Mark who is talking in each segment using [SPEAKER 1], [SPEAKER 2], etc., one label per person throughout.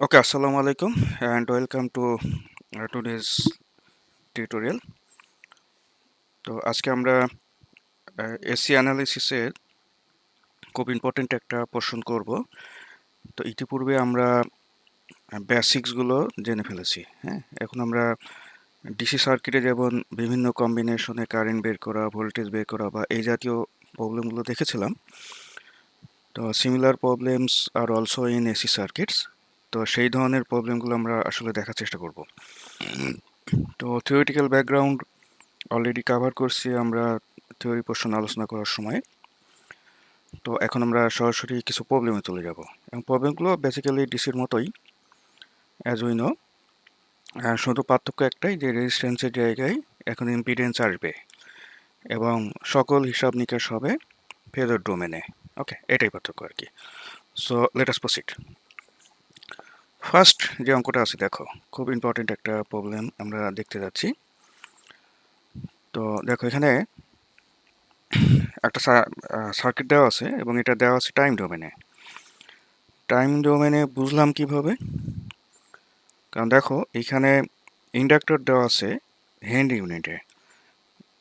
[SPEAKER 1] Okay, assalamu alaikum and welcome to today's tutorial. তো আজকে আমরা এসি অ্যানালিসিসের খুব ইম্পর্টেন্ট একটা পোর্শন করব। তো ইতিপূর্বে আমরা বেসিক্সগুলো জেনে ফেলেছি। হ্যাঁ, এখন আমরা ডিসি সার্কিটে যেমন বিভিন্ন কম্বিনেশনে কারেন্ট বের করা, ভোল্টেজ বের করা বা এই জাতীয় প্রবলেমগুলো দেখেছিলাম। তো similar problems are also in AC circuits. তো সেই ধরনের প্রবলেমগুলো আমরা আসলে দেখার চেষ্টা করব। তো থিওরিটিক্যাল ব্যাকগ্রাউন্ড অলরেডি কভার করছি আমরা থিওরি পোর্শন আলোচনা করার সময়। তো এখন আমরা সরাসরি কিছু প্রবলেমে চলে যাব, এবং প্রবলেমগুলো বেসিক্যালি ডিসির মতোই, অ্যাজ উই নো। শুধু পার্থক্য একটাই যে রেজিস্ট্যান্সের জায়গায় এখন ইম্পিডেন্স আসবে এবং সকল হিসাব নিকাশ হবে ফেজর ডোমেনে। ওকে, এটাই পার্থক্য আর কি। সো লেট আস প্রসিড। ফার্স্ট যে অঙ্কটা আছে দেখো, খুব ইম্পর্টেন্ট একটা প্রবলেম আমরা দেখতে যাচ্ছি। তো দেখো এখানে একটা সার্কিট দেওয়া আছে এবং এটা দেওয়া আছে টাইম ডোমেনে। টাইম ডোমেনে বুঝলাম কিভাবে? কারণ দেখো এইখানে ইন্ডাক্টর দেওয়া আছে হেনরি ইউনিটে,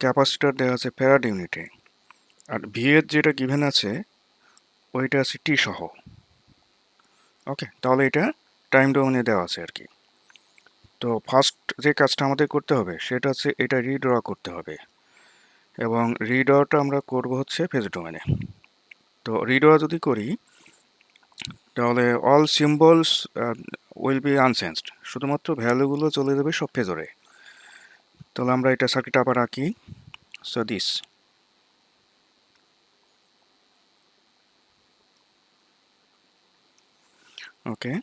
[SPEAKER 1] ক্যাপাসিটর দেওয়া আছে ফ্যারাড ইউনিটে, আর ভিএর যেটা গিভেন আছে ওইটা আছে টি সহ। ওকে, তাহলে এটা টাইম ডোমেনে দেওয়া আছে আর কি। তো ফার্স্ট যে কাজটা আমাদের করতে হবে সেটা হচ্ছে এটা রিড্র করতে হবে, এবং রিড্রটা আমরা করব হচ্ছে ফেজ ডোমেনে। তো রিড্র যদি করি তাহলে all symbols will be unchanged, শুধুমাত্র ভ্যালুগুলো চলে যাবে সব ফেজরে। তাহলে আমরা এটা সার্কিট আবার আঁকি। সো দিস, ওকে।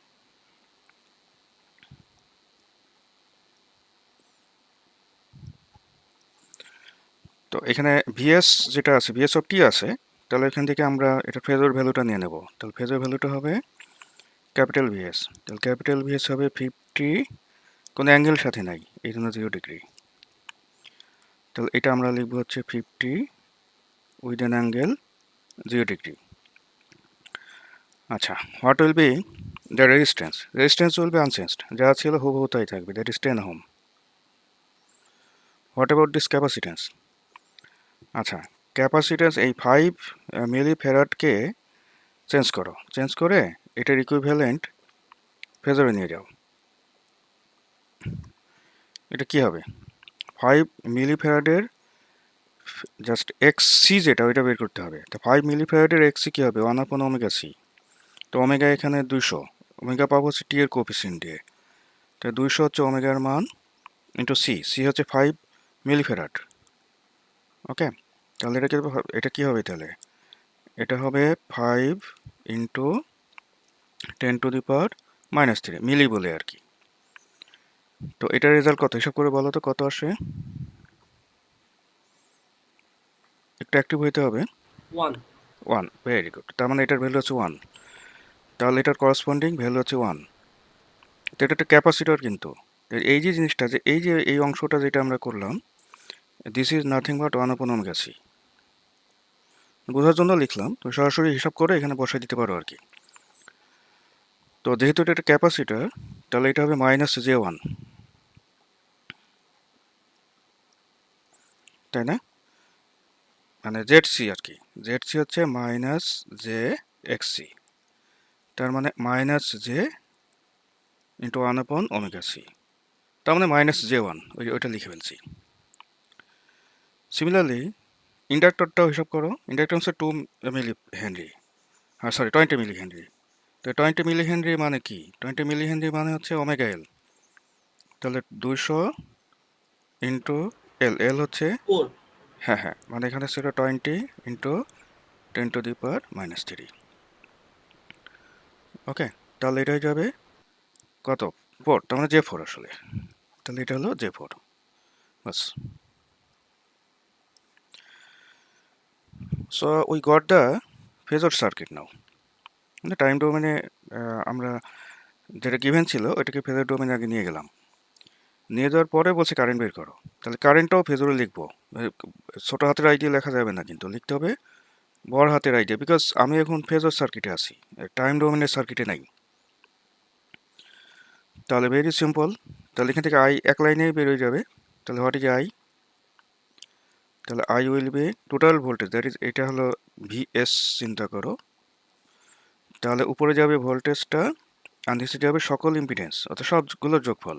[SPEAKER 1] তো এখানে ভিএস যেটা আছে, ভিএস অফ টি আছে, তাহলে এখান থেকে আমরা এটা ফেজর ভ্যালুটা নিয়ে নেব। তাহলে ফেজর ভ্যালুটা হবে ক্যাপিটাল ভিএস। তাহলে ক্যাপিটাল ভিএস হবে 50, কোনো অ্যাঙ্গেল সাথে নাই, এই জন্য 0 ডিগ্রি। তাহলে এটা আমরা লিখবো হচ্ছে 50 উইথ অ্যান অ্যাঙ্গেল 0 ডিগ্রি। আচ্ছা, what will be the resistance? Resistance will be unchanged, যা ছিল হুবহু তাই থাকবে, that is 10 ohm. What about this capacitance? আচ্ছা, ক্যাপাসিট্যান্স এই 5 মিলি ফ্যারাডকে চেঞ্জ করো, চেঞ্জ করে এটার ইকুইভ্যালেন্ট ফেজরে নিয়ে যাও। এটা কি হবে? 5 মিলি ফ্যারাডের জাস্ট এক্স সি যেটা, ওইটা বের করতে হবে। তো 5 মিলি ফ্যারাডের এক্স সি কী হবে? 1/, ওমেগা সি। তো ওমেগা এখানে 200, ওমেগা পাবো হচ্ছে টি এর কোফিসিয়েন্ট দিয়ে। তো 200 হচ্ছে ওমেগার মান, ইন্টু সি, সি হচ্ছে 5 মিলি ফ্যারাড। ওকে, তাহলে এটা কি হবে তাহলে? এটা হবে 5 ইন্টু 10⁻³ মিলি বলে আর কি। তো এটার রেজাল্ট কত? হিসাব করে বলো তো কত আসে? একটু অ্যাক্টিভ হইতে হবে।
[SPEAKER 2] 1
[SPEAKER 1] 1, ভেরি গুড। তার মানে এটার ভ্যালু হচ্ছে 1। তাহলে এটার করসপন্ডিং ভ্যালু হচ্ছে 1। তো এটা একটা ক্যাপাসিটর কিন্তু। এই যে জিনিসটা, যে এই অংশটা যেটা আমরা করলাম, this is nothing but 1/ωc। বোঝার জন্য লিখলাম, তো সরাসরি হিসাব করে এখানে বসাই দিতে পারো আর কি। তো যেহেতু এটা একটা ক্যাপাসিটর, তাহলে এটা হবে -J1, তাই না? মানে ZC আর কি। ZC হচ্ছে -JXC, তার মানে -J ইন্টু 1/ωc, তার মানে -J1, ওইটা লিখে ফেলছি। সিমিলারলি ইন্ডাক্টরটাও হিসাব করো। ইন্ডাক্টর হচ্ছে 2 মিলি হেনরি, হ্যাঁ সরি 20 মিলি হেনরি। তো 20 মিলি হেনরি মানে কি? 20 মিলি হেনরি মানে হচ্ছে ওমেগা এল। তাহলে 200 ইন্টু এল, এল হচ্ছে,
[SPEAKER 2] 4
[SPEAKER 1] হ্যাঁ হ্যাঁ, মানে এখানে ছিল 20 ইন্টু 10⁻³ ওকে। তাহলে এটা হয়ে যাবে কত? 4, তার মানে J4 আসলে। তাহলে এটা হলো J4, বাস। So we got the phasor circuit now. মানে টাইম ডোমেনে আমরা যেটা গিভেন ছিল ওইটাকে ফেজর ডোমেনে আগে নিয়ে গেলাম। নিয়ে যাওয়ার পরে বলছে কারেন্ট বের করো। তাহলে কারেন্টটাও ফেজরে লিখবো। ছোট হাতের আই দিয়ে লেখা যাবে না, কিন্তু লিখতে হবে বড় হাতের আই দিয়ে, বিকজ আমি এখন ফেজর সার্কিটে আছি, টাইম ডোমেনের সার্কিটে নাই। তাহলে ভেরি সিম্পল, তাহলে এখান থেকে আই এক লাইনেই বেরোয় যাবে। তাহলে হোয়াট ইজ আই? তাহলে I will be total voltage, that is এটা হলো ভিএস চিন্তা করো। তাহলে উপরে যাবে ভোল্টেজটা আর নিচে যাবে সকল ইম্পিডেন্স অর্থাৎ সবগুলোর যোগফল।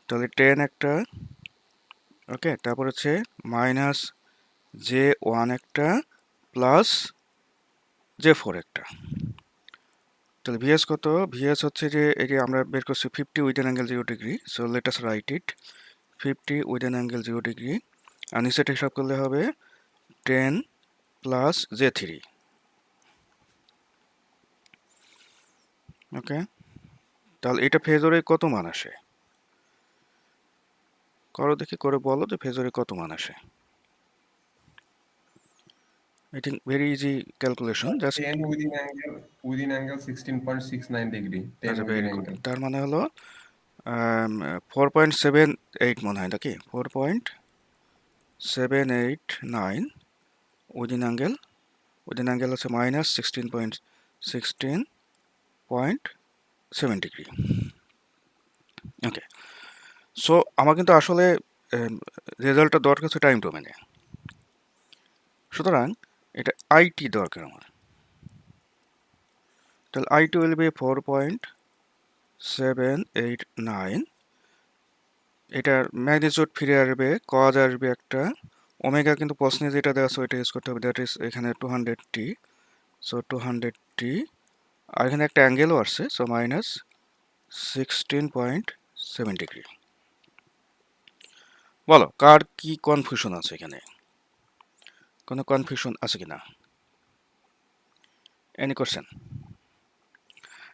[SPEAKER 1] তাহলে 10 একটা, ওকে, তারপর হচ্ছে মাইনাস J1 একটা প্লাস J4 একটা। তাহলে ভিএস কত? ভিএস হচ্ছে যে এই যে আমরা বের করছি 50 with an angle 0 degree, so let us write it 50 with an angle 0 degree, আর নিচেটা হিসাব করলে হবে 10 প্লাস J3। ওকে, তাহলে এটা ফেজরে কত মান আসে? করো দেখি, করে বলো যে ফেজরে কত মান আসে। I think very easy calculation, just
[SPEAKER 2] 10 within angle 16.69 degree, 10
[SPEAKER 1] আচ্ছা
[SPEAKER 2] within
[SPEAKER 1] ভেরি গুড।
[SPEAKER 2] angle.
[SPEAKER 1] তার মানে হলো 4.78 মনে হয় নাকি, 4.789 উইদিন অ্যাঙ্গেল হচ্ছে মাইনাস 16.7 ডিগ্রি। ওকে, সো আমার কিন্তু আসলে রেজাল্টটা দরকার হচ্ছে টাইম ডোমেনে, সুতরাং এটা আইটি দরকার আমার। তাহলে আইটি উইল বি 4.789, এটার ম্যাগনিটিউড ফিরে আসবে, কজ আসবে একটা, ওমেগা কিন্তু প্রশ্নে যেটা দেওয়া আছে ওইটা ইউজ করতে হবে, দ্যাট ইজ এখানে 200t, সো 200t, আর এখানে একটা অ্যাঙ্গেলও আসছে, সো মাইনাস 16.7 ডিগ্রি। বলো কার কি কনফিউশন আছে এখানে? কোনো কনফিউশন আছে কিনা? Any question?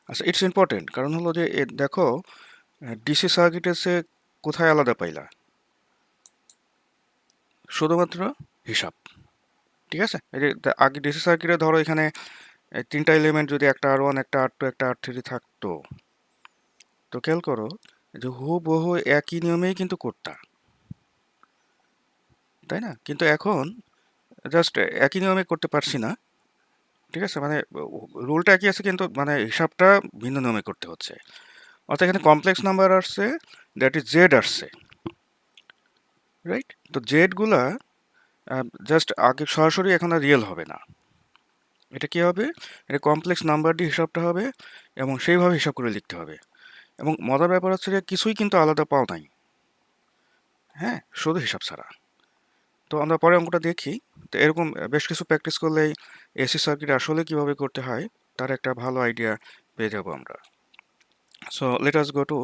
[SPEAKER 1] আচ্ছা, ইটস ইম্পর্টেন্ট, কারণ হলো যে দেখো ডিসি সার্কিটের সে কোথায় আলাদা পাইলা? শুধুমাত্র হিসাব, ঠিক আছে? এই যে আগে ডিসি সার্কিটে ধরো এখানে এই তিনটা এলিমেন্ট যদি একটা R1 একটা R2 একটা R3 থাকতো, তো খেয়াল করো যে হুবহু একই নিয়মেই কিন্তু করতা, তাই না? কিন্তু এখন জাস্ট একই নিয়মে করতে পারছি না, ঠিক আছে? মানে রুলটা একই আছে কিন্তু মানে হিসাবটা ভিন্ন নিয়মে করতে হচ্ছে। অর্থাৎ এখানে কমপ্লেক্স নাম্বার আসছে, দ্যাট ইজ জেড আসছে, রাইট? তো জেডগুলা জাস্ট আগে সরাসরি এখন আর রিয়েল হবে না, এটা কি হবে? এটা কমপ্লেক্স নাম্বার দিয়ে হিসাবটা হবে এবং সেইভাবে হিসাব করে লিখতে হবে। এবং মজার ব্যাপার হচ্ছে যে কিছুই কিন্তু আলাদা পাও নাই, হ্যাঁ, শুধু হিসাব ছাড়া। তো আমরা পরে অঙ্কটা দেখি। তো এরকম বেশ কিছু প্র্যাকটিস করলেই এসি সার্কিট আসলে কিভাবে করতে হয় তার একটা ভালো আইডিয়া পেয়ে যাব আমরা। So let us go to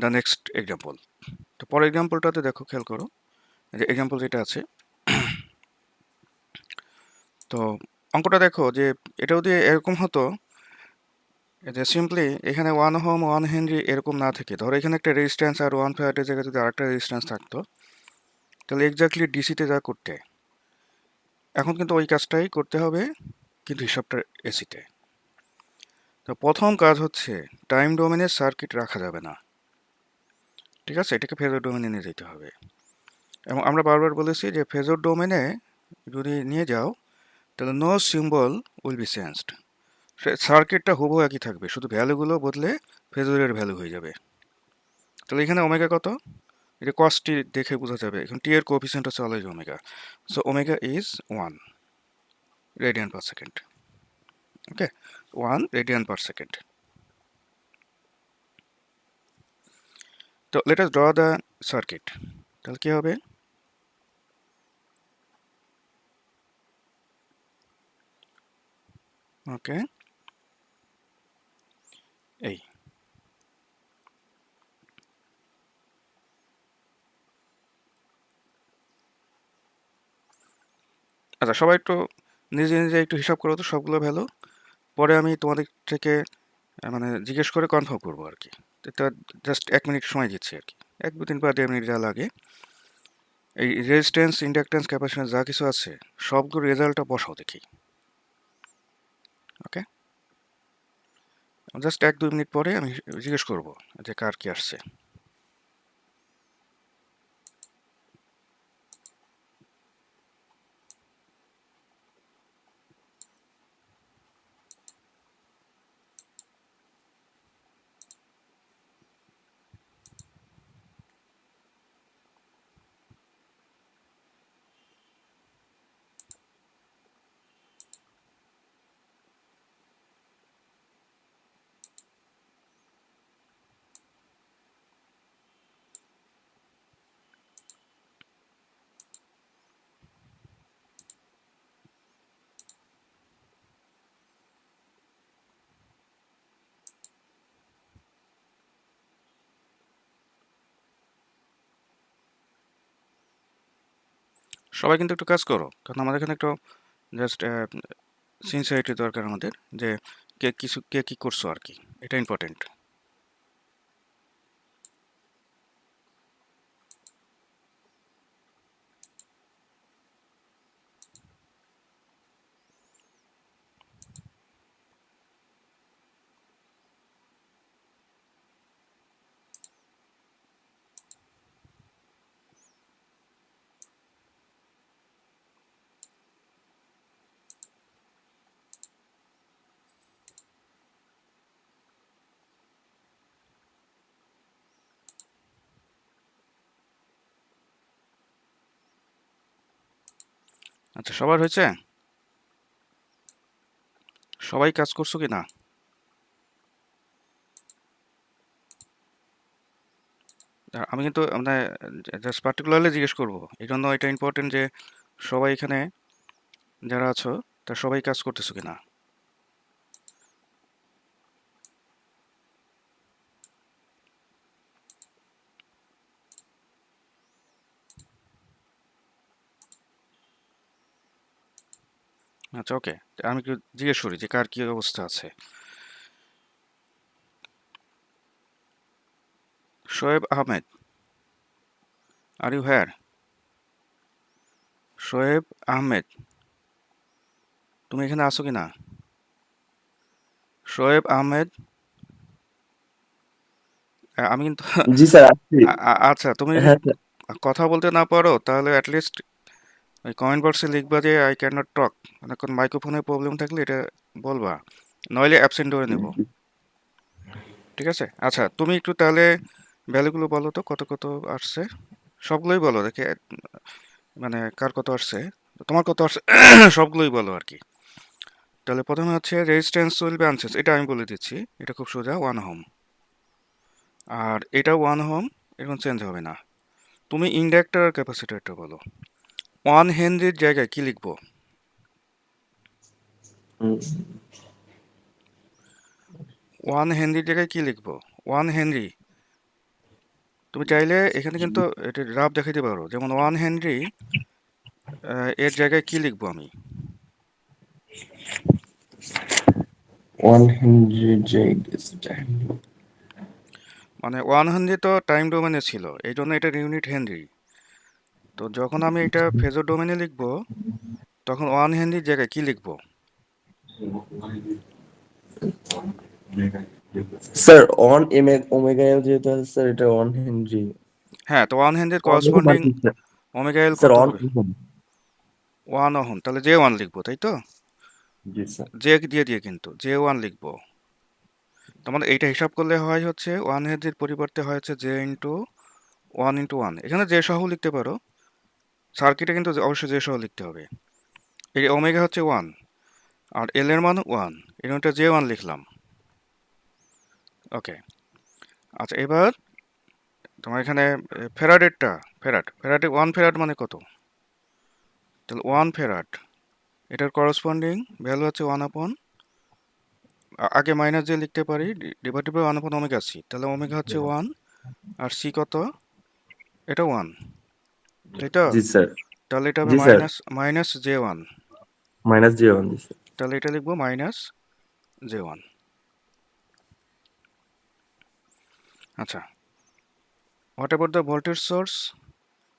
[SPEAKER 1] the next example. তো পরের এক্সাম্পলটাতে দেখো, খেয়াল করো যে এক্সাম্পল যেটা আছে, তো অঙ্কটা দেখো যে এটাও দিয়ে এরকম হতো যে সিম্পলি এখানে 1 ওহম 1 হেনরি এরকম না থেকে, ধরো এখানে একটা রেজিস্ট্যান্স আর 1 ফ্যারাডের জায়গায় যদি আরেকটা রেজিস্ট্যান্স থাকতো, তাহলে এক্স্যাক্টলি ডিসিতে যা করতে, এখন কিন্তু ওই কাজটাই করতে হবে কিন্তু হিসাবটা এসিতে। তো প্রথম কাজ হচ্ছে টাইম ডোমেনে সার্কিট রাখা যাবে না, ঠিক আছে? এটাকে ফেজর ডোমেনে নিয়ে যেতে হবে। এবং আমরা বারবার বলেছি যে ফেজর ডোমেনে যদি নিয়ে যাও তাহলে no symbol will be changed, সার্কিটটা হুবহু একই থাকবে, শুধু ভ্যালুগুলো বদলে ফেজরের ভ্যালু হয়ে যাবে। তাহলে এখানে ওমেগা কত? এটা কস টি দেখে বোঝা যাবে, এখন টি এর কোএফিসিয়েন্ট হচ্ছে always omega, so omega is 1 radian per second. Okay, 1 radian per second. তো let us draw the circuit. তাহলে কি হবে? ওকে, এই আচ্ছা, সবাই একটু নিজে নিজে একটু হিসাব করো তো সবগুলো ভ্যালু, পরে আমি তোমাদের থেকে মানে জিজ্ঞেস করে কনফার্ম করবো আর কি। এটা জাস্ট 1 মিনিট সময় দিচ্ছি আর কি, 1 2 3 বা 1.5 মিনিট যা লাগে। এই রেজিস্ট্যান্স ইন্ডাকট্যান্স ক্যাপাসিট্যান্স যা কিছু আছে সবগুলো রেজাল্টটা বসাও দেখি। ওকে, জাস্ট 1 2 মিনিট পরে আমি জিজ্ঞেস করবো যে কার কি আসছে। সবাই কিন্তু একটু কাজ করো, কারণ আমাদের এখানে একটু জাস্ট সিনসিয়ারিটি দরকার আমাদের, যে কে কি করছো আর কি, এটা ইম্পর্টেন্ট। আচ্ছা, সবার হয়েছে? সবাই কাজ করছো কি না? আমি কিন্তু মানে জাস্ট পার্টিকুলারলি জিজ্ঞেস করবো, এই জন্য এটা ইম্পর্টেন্ট যে সবাই এখানে যারা আছো তারা সবাই কাজ করতেছো কিনা। আচ্ছা, ওকে, আমি একটু জিজ্ঞেস করি যে কার কি অবস্থা আছে। Shoaib Ahmed, are you here? Shoaib Ahmed, তুমি এখানে আছো কিনা? শোয়েব আহমেদ, আমি কিন্তু
[SPEAKER 3] জি স্যার আসছি।
[SPEAKER 1] আচ্ছা, তুমি যদি
[SPEAKER 3] হ্যাঁ স্যার।
[SPEAKER 1] কথা বলতে না পারো তাহলে অ্যাটলিস্ট ওই কমেন্ট বক্সে লিখবা যে আই ক্যান নট টক, মানে কোন মাইক্রোফোনের প্রবলেম থাকলে এটা বলবা, নইলে অ্যাবসেন্ট করে নেব। ঠিক আছে, আচ্ছা, তুমি একটু তাহলে ভ্যালুগুলো বলো তো, কত কত আসছে, সবগুলোই বলো দেখে, মানে কার কত আসছে, তোমার কত আসছে সবগুলোই বলো আর কি। তাহলে প্রথমে হচ্ছে রেজিস্ট্যান্স উইল বি আনসেস, এটা আমি বলে দিচ্ছি, এটা খুব সোজা, 1 ওহম। আর এটা 1 ওহম, এরকম চেঞ্জ হবে না। তুমি ইন্ডাক্টর আর ক্যাপাসিটরটা বলো। 1 হেনরির জায়গায় কি লিখবো?
[SPEAKER 3] হুম,
[SPEAKER 1] 1 হেনরির জায়গায় কি লিখবো? 1 হেনরি, তুমি চাইলে এখানে কিন্তু এটা রাফ দেখাইতে পারো, যেমন 1 হেনরি এর জায়গায় কি লিখবো আমি?
[SPEAKER 3] 100 টাইম।
[SPEAKER 1] মানে 1 হেনরি তো টাইম ডোমেনে ছিল, এই জন্য এটা ইউনিট হেনরি। তো যখন আমি এটা ফেজর ডোমেনে লিখবো, তখন 1 হেনরির জায়গায় কি লিখবো?
[SPEAKER 3] Sir ohm M omega L যেহেতু আছে স্যার এটা 1 হেনরি।
[SPEAKER 1] হ্যাঁ, তো 1 হেনরির
[SPEAKER 3] অন ওহম আর
[SPEAKER 1] করসপন্ডিং
[SPEAKER 3] কি স্যার?
[SPEAKER 1] ওমেগা এল
[SPEAKER 3] স্যার
[SPEAKER 1] কত
[SPEAKER 3] অন
[SPEAKER 1] হবে?
[SPEAKER 3] ওহম।
[SPEAKER 1] 1 ওহম, তাহলে J1 লিখবো, তাই তো?
[SPEAKER 3] জি স্যার।
[SPEAKER 1] জে দিয়ে দিয়ে কিন্তু J1 লিখবো। তার মানে এইটা হিসাব করলে হয় হচ্ছে 1 হেনরির পরিবর্তে হয় হচ্ছে J × 1 × 1, এখানে জে সহ লিখতে পারো, সার্কিটে কিন্তু অবশ্যই জে সহ লিখতে হবে। এই ওমেগা হচ্ছে 1, আর এল এর মান 1, এই জন্য J1 লিখলাম। ওকে, আচ্ছা, এবার তোমার এখানে ফেরাডেরটা, ফেরাডে 1 ফেরাড মানে কত? তাহলে 1 ফেরাড, এটার করসপন্ডিং ভ্যালু হচ্ছে 1 আপন, আগে মাইনাস দিয়ে লিখতে পারি, ডিভাইডেড বাই 1/ওমেগা সি, তাহলে ওমেগা হচ্ছে 1, আর সি কত? এটা 1, তাই তো?
[SPEAKER 3] জি স্যার।
[SPEAKER 1] তাহলে এটা হবে
[SPEAKER 3] জি স্যার।
[SPEAKER 1] মাইনাস J1,
[SPEAKER 3] -J1 জি স্যার।
[SPEAKER 1] তাহলে এটা লিখবো -J1। আচ্ছা, what about the voltage source?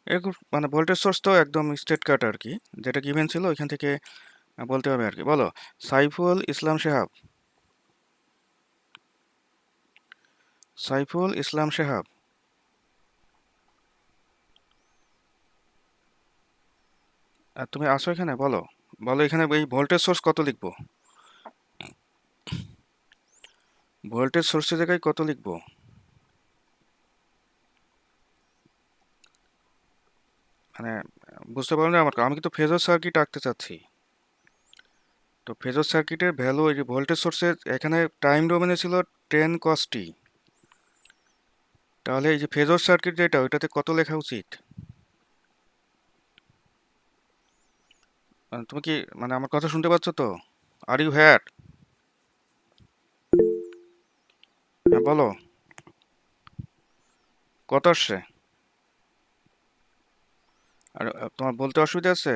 [SPEAKER 1] এরকম মানে ভোল্টেজ সোর্স তো একদম স্টেট কাট আর কি, যেটা গিভেন ছিল ওইখান থেকে বলতে হবে আর কি। বলো, সাইফুল ইসলাম শেহাব, সাইফুল ইসলাম শেহাব, আর তুমি আসো এখানে, বলো, বলো এখানে এই ভোল্টেজ সোর্স কত লিখবো? ভোল্টেজ সোর্সের জায়গায় কত লিখবো? মানে বুঝতে পারলাম না, আমি কিন্তু ফেজর সার্কিট আঁকতে চাচ্ছি। তো ফেজর সার্কিটের ভ্যালু, এই যে ভোল্টেজ সোর্সের এখানে টাইম ডোমেনে ছিল 10 cos t, তাহলে এই যে ফেজর সার্কিট যেটা, ওইটাতে কত লেখা উচিত? তুমি কি মানে আমার কথা শুনতে পাচ্ছ তো? আর ইউ হ্যার? হ্যাঁ, বলো, কত আসছে? আর তোমার বলতে অসুবিধা আছে?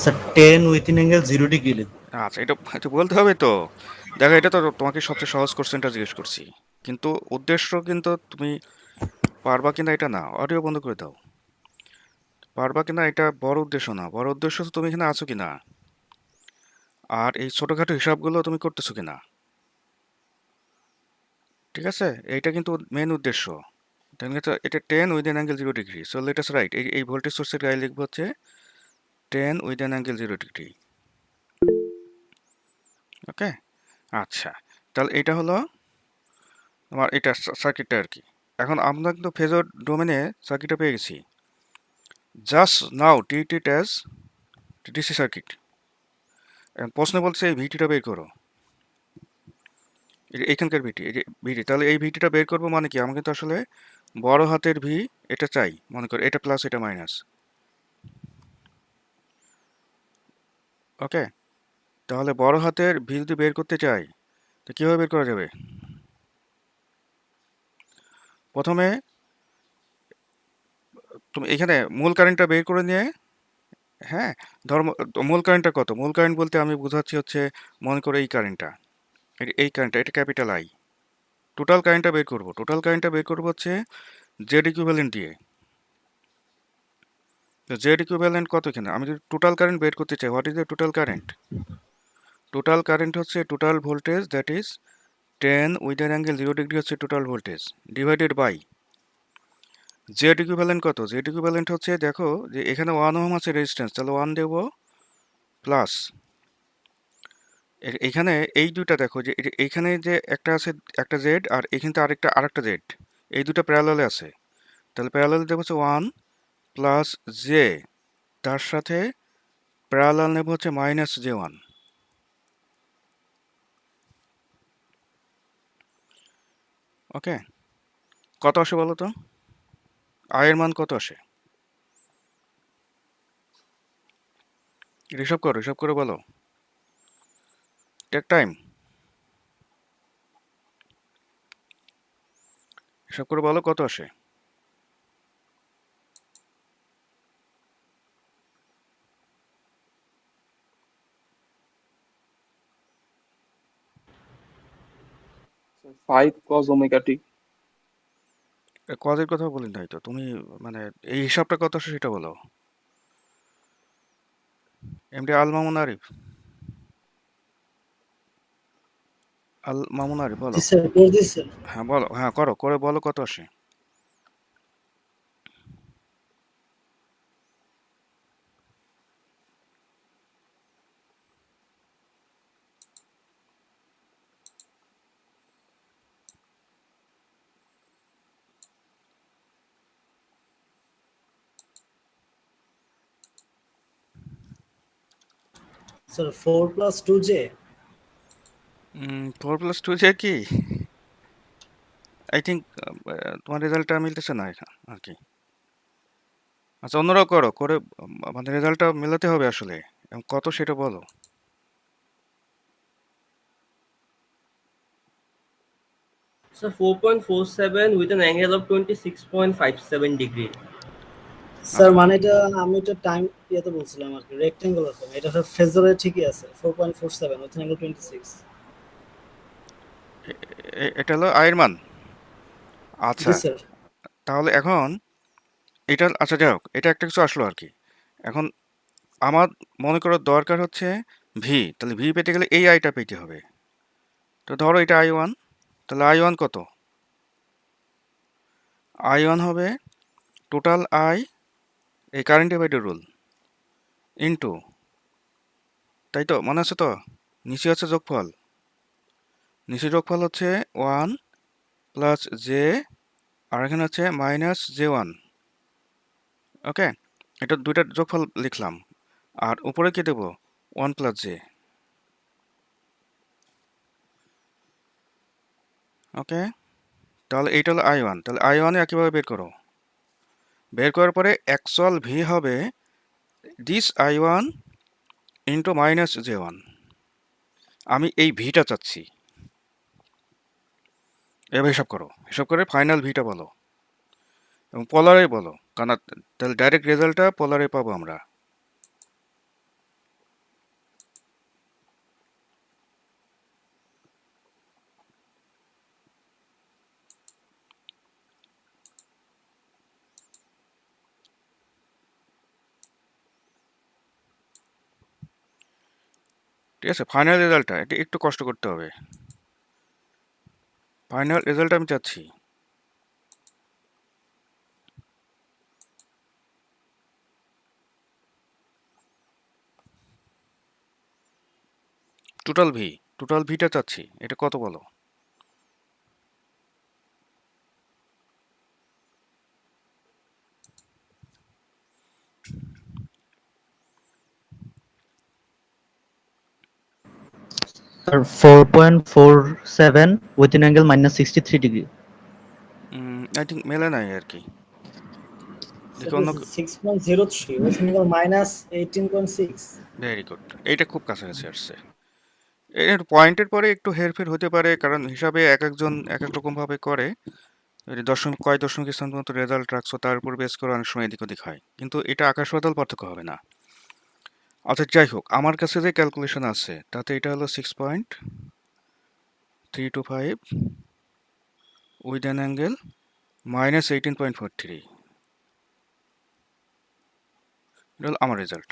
[SPEAKER 4] স্যার 10 উইথিন অ্যাঙ্গেল 0 ডিগ্রি লিখুন।
[SPEAKER 1] আচ্ছা, এটা এটা বলতে হবে তো। দেখো, এটা তো তোমাকে সবচেয়ে সহজ কোশ্চেনটা জিজ্ঞেস করছি, কিন্তু উদ্দেশ্য কিন্তু তুমি পারবা কিনা এটা না। অডিও বন্ধ করে দাও। পারবা কিনা এটা বড় উদ্দেশ্য না, বড় উদ্দেশ্য তো তুমি এখানে আছো কিনা, আর এই ছোটখাটো হিসাবগুলো তুমি করতেছো কিনা। ঠিক আছে, এইটা কিন্তু মেন উদ্দেশ্য। এটা 10 with an angle 0 degree, so let us right. এই ভোল্টেজ সোর্সের গায়ে লিখবো হচ্ছে 10 উইথ অ্যান অ্যাঙ্গেল 0 ডিগ্রি। ওকে, আচ্ছা, তাহলে এটা হলো আমার এটা সার্কিটটা আর কি। এখন আমরা কিন্তু ফেজর ডোমেনে সার্কিটটা পেয়ে গেছি। Just now treat it as DC circuit. প্রশ্ন বলছে এই ভিটিটা বের করো, এইখানকার ভিটি, এই যে ভিটি, তাহলে এই ভিটিটা বের করবো মানে কি, আমাকে তো আসলে বড় হাতের ভি এটা চাই। মনে করো এটা প্লাস এটা মাইনাস। ওকে, তাহলে বড় হাতের ভি যদি বের করতে চাই তো কীভাবে বের করা যাবে? প্রথমে তুমি এখানে মূল কারেন্টটা বের করে নিয়ে, হ্যাঁ, ধর্ম, মূল কারেন্টটা কত? মূল কারেন্ট বলতে আমি বোঝাচ্ছি হচ্ছে, মনে করো এই কারেন্টটা, এই কারেন্টটা, এটা ক্যাপিটাল আই। টোটাল কারেন্টটা বের করব, টোটাল কারেন্টটা বের করবো হচ্ছে জেড ইকুইভ্যালেন্ট দিয়ে। তো জেড ইকুইভ্যালেন্ট কত এখানে? আমি যদি টোটাল কারেন্ট বের করতে চাই, what is the total current? Total current হচ্ছে total voltage, that is 10 with an angle 0 degree হচ্ছে total voltage, divided by Z equivalent কত? জেড ইকুইভ্যালেন্ট হচ্ছে, দেখো যে এখানে 1 ওহম আছে রেজিস্ট্যান্স, তাহলে 1 দেবো প্লাস এখানে এই দুইটা দেখো যে এইখানে যে একটা আছে একটা জেড, আর এখানে আরেকটা জেড, এই দুটো প্যারালালে আছে, তাহলে প্যারালাল দেবো হচ্ছে 1 প্লাস জে, তার সাথে প্যারালাল নেব হচ্ছে মাইনাস জে 1। ওকে, কত আসে বলো তো? আয়ের মান কত আসে? হিসাব করো, হিসাব করে বলো। টেক টাইম, হিসাব করে বলো কত আসে।
[SPEAKER 5] Five cause omega t.
[SPEAKER 1] কজের কথা বলি নাই তো, তুমি মানে এই হিসাবটা কত আসে সেটা বলো। এমডি আল মামুন আরিফ, আল মামুন আরিফ বলো।
[SPEAKER 4] জি স্যার, করে দিচ্ছি স্যার।
[SPEAKER 1] হ্যাঁ বলো, হ্যাঁ করো, করে বলো কত আসে।
[SPEAKER 4] Sir 4 plus 2 J.
[SPEAKER 1] 4+2 যে কি, আই থিঙ্ক তোমার রেজাল্টটা মিলতেছে না আর কি। আচ্ছা, অন্যরাও করো, করে মানে রেজাল্টটা মেলাতে হবে আসলে। এবং কত সেটা বলো।
[SPEAKER 6] So 4.47 with an angle of 26.57 degree.
[SPEAKER 4] Sir
[SPEAKER 1] আচ্ছা,
[SPEAKER 4] মানে এটা আমি এটা টাইম ইয়েতে বলছিলাম আর কি, রেক্টেঙ্গুলার ফর্ম। এটা স্যার ফেজরে ঠিকই আছে 4.47 উইথ অ্যাঙ্গেল 26।
[SPEAKER 1] এটা হলো আয়ের মান।
[SPEAKER 4] জি
[SPEAKER 1] আচ্ছা,
[SPEAKER 4] স্যার।
[SPEAKER 1] তাহলে এখন এটা, আচ্ছা যাই হোক, এটা একটা কিছু আসলো আর কি। এখন আমার মনে করো দরকার হচ্ছে ভি, তাহলে ভি পেতে গেলে এই আইটা পেতে হবে। তো ধরো এটা I1, তাহলে I1 কত? I1 হবে টোটাল আই, এই কারেন্ট ডিভাইডেড রুল, ইনটু, তাই তো মনে আছে তো, নিচে আছে যোগফল, নিচে যোগফল হচ্ছে 1 প্লাস জে, আর এখানে হচ্ছে মাইনাস জে 1। ওকে, এটা দুইটার যোগফল লিখলাম, আর উপরে কি দেবো? 1 প্লাস জে। ওকে, তাহলে এইটা হলো I1, তাহলে I1 একইভাবে বের করো। বের করার পরে অ্যাকচুয়াল ভি হবে this I1 into minus J 1। আমি এই ভিটা চাচ্ছি, এবার হিসাব করো, হিসাব করে ফাইনাল ভিটা বলো। এবং পোলারে বলো, কারণ তাহলে ডাইরেক্ট রেজাল্টটা পোলারে পাবো আমরা। ঠিক আছে, ফাইনাল রেজাল্টটা এটা একটু কষ্ট করতে হবে। ফাইনাল রেজাল্ট আমি চাচ্ছি। টোটাল ভিটা চাচ্ছি, এটা কত বলো?
[SPEAKER 5] Sir, 4.47 with an angle minus 63 degree.
[SPEAKER 1] I think মেলে নাই আর কি। দেখি
[SPEAKER 4] That
[SPEAKER 1] অন্য।
[SPEAKER 4] is 6.03 with an angle minus 18.6.
[SPEAKER 1] Very good, এইটা খুব কাছাকাছি আসছে। এর পয়েন্টের পরে একটু হেরফের হতে পারে, কারণ হিসাবে এক একজন এক এক রকম ভাবে করে। কয় দশমিক স্থান পর্যন্ত রেজাল্ট রাখছো তার উপর বেস করে অনেক সময় এদিক ওদিক হয়, কিন্তু এটা আকাশ পাতাল পার্থক্য হবে না। আচ্ছা যাই হোক, আমার কাছে যে ক্যালকুলেশন আছে তাতে এটা হলো 6.325 উইথ অ্যান অ্যাঙ্গেল মাইনাস 18.43। এটা হলো আমার রেজাল্ট।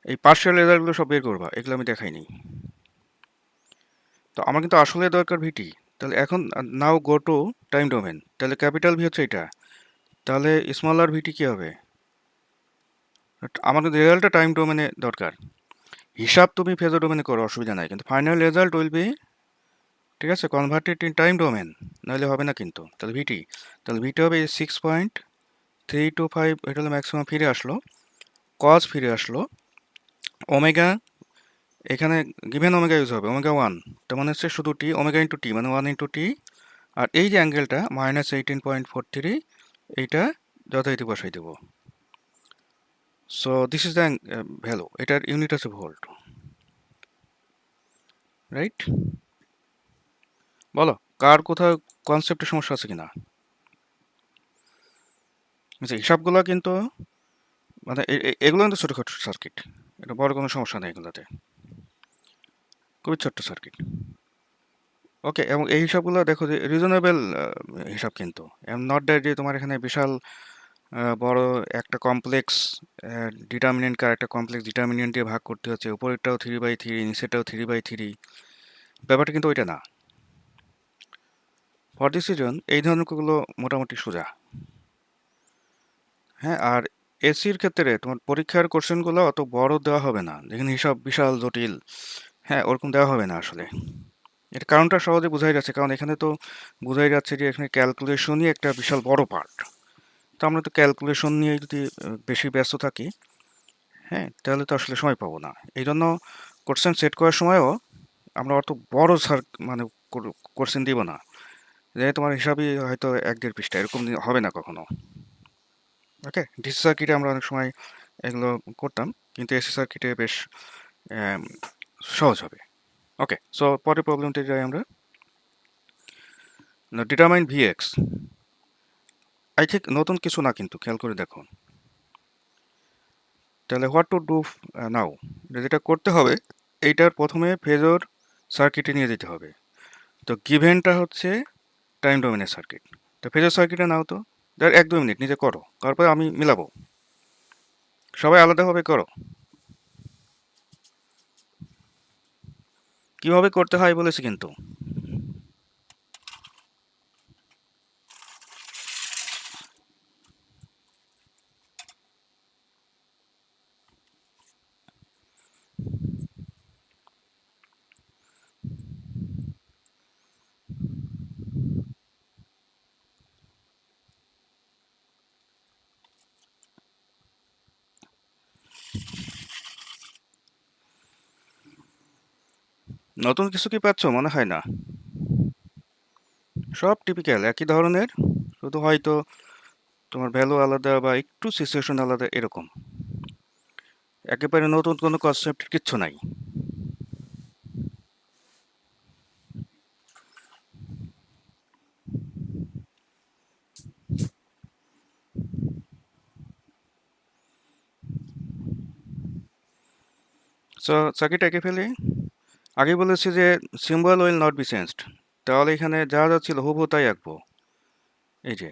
[SPEAKER 1] এই পার্শিয়াল রেজাল্টগুলো সব বের করবা, এগুলো আমি দেখাইনি। তো আমার কিন্তু আসলে দরকার ভিটি। তাহলে এখন নাও গো টু টাইম ডোমেন। তাহলে ক্যাপিটাল ভি হচ্ছে এটা, তাহলে স্মল আর ভিটি কী হবে? আমার কিন্তু রেজাল্টটা টাইম ডোমেনে দরকার। হিসাব তুমি ফেজর ডোমেনে করো, অসুবিধা নাই, কিন্তু ফাইনাল রেজাল্ট উইল বি, ঠিক আছে, কনভার্টেড ইন টাইম ডোমেন, নাহলে হবে না কিন্তু। তাহলে ভিটি, হবে 6.325, এটা হলো ম্যাক্সিমাম ফিরে আসলো, কজ ফিরে আসলো, ওমেগা এখানে গিভেন ওমেগা ইউজ হবে, ওমেগা 1, তার মানে হচ্ছে শুধু টি, ওমেগা ইন্টু টি মানে 1 ইন্টু টি, আর এই যে অ্যাঙ্গেলটা মাইনাস 18.43, এইটা যথারীতি বসাই দেবো। So this is the value, এটার ইউনিট আছে ভোল্ট, রাইট? বলো কার কোথাও কনসেপ্টের সমস্যা আছে কিনা? আচ্ছা, হিসাবগুলো কিন্তু মানে এগুলো কিন্তু ছোটোখাটো সার্কিট, এটা বড় কোনো সমস্যা নেই এগুলোতে, খুবই ছোট্ট সার্কিট। ওকে, এবং এই হিসাবগুলো দেখো যে রিজনেবল হিসাব, কিন্তু নট দ্যাট যে তোমার এখানে বিশাল বড় একটা কমপ্লেক্স ডিটারমিনেন্টকে আর একটা কমপ্লেক্স ডিটারমিনেন্ট দিয়ে ভাগ করতে হচ্ছে, উপরেরটাও 3/3 নিচেরটাও 3/3, ব্যাপারটা কিন্তু ওইটা না। ফর দিস রিজন এই ধরনেরগুলো মোটামুটি সোজা। হ্যাঁ, আর এসির ক্ষেত্রে তোমার পরীক্ষার কোশ্চেনগুলো অত বড় দেওয়া হবে না, যেখানে হিসাব বিশাল জটিল, হ্যাঁ ওরকম দেওয়া হবে না আসলে। এর কারণটা সহজে বোঝাই যাচ্ছে, কারণ এখানে তো বোঝাই যাচ্ছে যে এখানে ক্যালকুলেশনই একটা বিশাল বড় পার্ট। তো আমরা তো ক্যালকুলেশন নিয়ে যদি বেশি ব্যস্ত থাকি, হ্যাঁ, তাহলে তো আসলে সময় পাবো না। এই জন্য কোশ্চেন সেট করার সময়ও আমরা অত বড় মানে কোশ্চেন দিব না, যে তোমার হিসাবই হয়তো 1-1.5 পৃষ্ঠা, এরকম হবে না কখনো। ওকে, ডিসি সার্কিটে আমরা অনেক সময় এগুলো করতাম, কিন্তু এসি সার্কিটে বেশ সহজ হবে। ওকে, সো পরের প্রবলেমটি যাই আমরা। Determine VX. আই থিঙ্ক নতুন কিছু না, কিন্তু খেয়াল করে দেখো। তাহলে হোয়াট টু ডু নাও, যেটা করতে হবে এইটার প্রথমে ফেজর সার্কিটে নিয়ে যেতে হবে। তো গিভেনটা হচ্ছে টাইম ডোমেনের সার্কিট। তো ফেজর সার্কিটে নাও তো, 1-2 মিনিট নিজে করো, তারপরে আমি মিলাবো, সবাই আলাদাভাবে করো। কিভাবে করতে হয় বলেছি কিন্তু। নতুন কিছু কি পাচ্ছ? মনে হয় না, সব টিপিক্যাল একই ধরনের, শুধু হয়তো তোমার ভ্যালু আলাদা বা একটু সিচুয়েশন আলাদা, এরকম। একেবারে নতুন কোনো কনসেপ্ট কিচ্ছু নাই। সো সার্কিট এঁকে ফেলি। আগে বলেছি যে symbol will not be changed, তাহলে এখানে যা যা ছিল হুবহু তাই আঁকবো। এই যে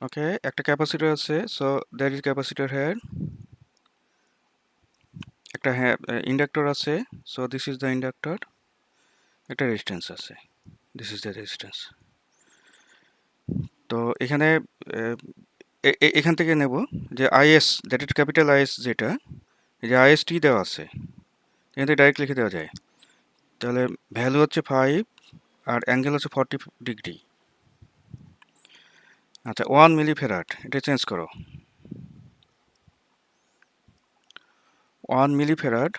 [SPEAKER 1] ওকে, একটা ক্যাপাসিটর আছে, so that is capacitor here. একটা ইন্ডাক্টর আছে, so this is the inductor. একটা রেজিস্ট্যান্স আছে, দিস ইজ দ্য রেজিস্ট্যান্স। তো এখানে এখান থেকে নেব যে IS, that is capital IS, যেটা এই যে আইএসটি দেওয়া আছে, এখান থেকে ডাইরেক্ট লিখে দেওয়া যায়। তাহলে ভ্যালু হচ্ছে 5 আর অ্যাঙ্গেল হচ্ছে 40 ডিগ্রি। আচ্ছা, 1 মিলিফেরাড, এটা চেঞ্জ করো। 1 মিলিফেরাড,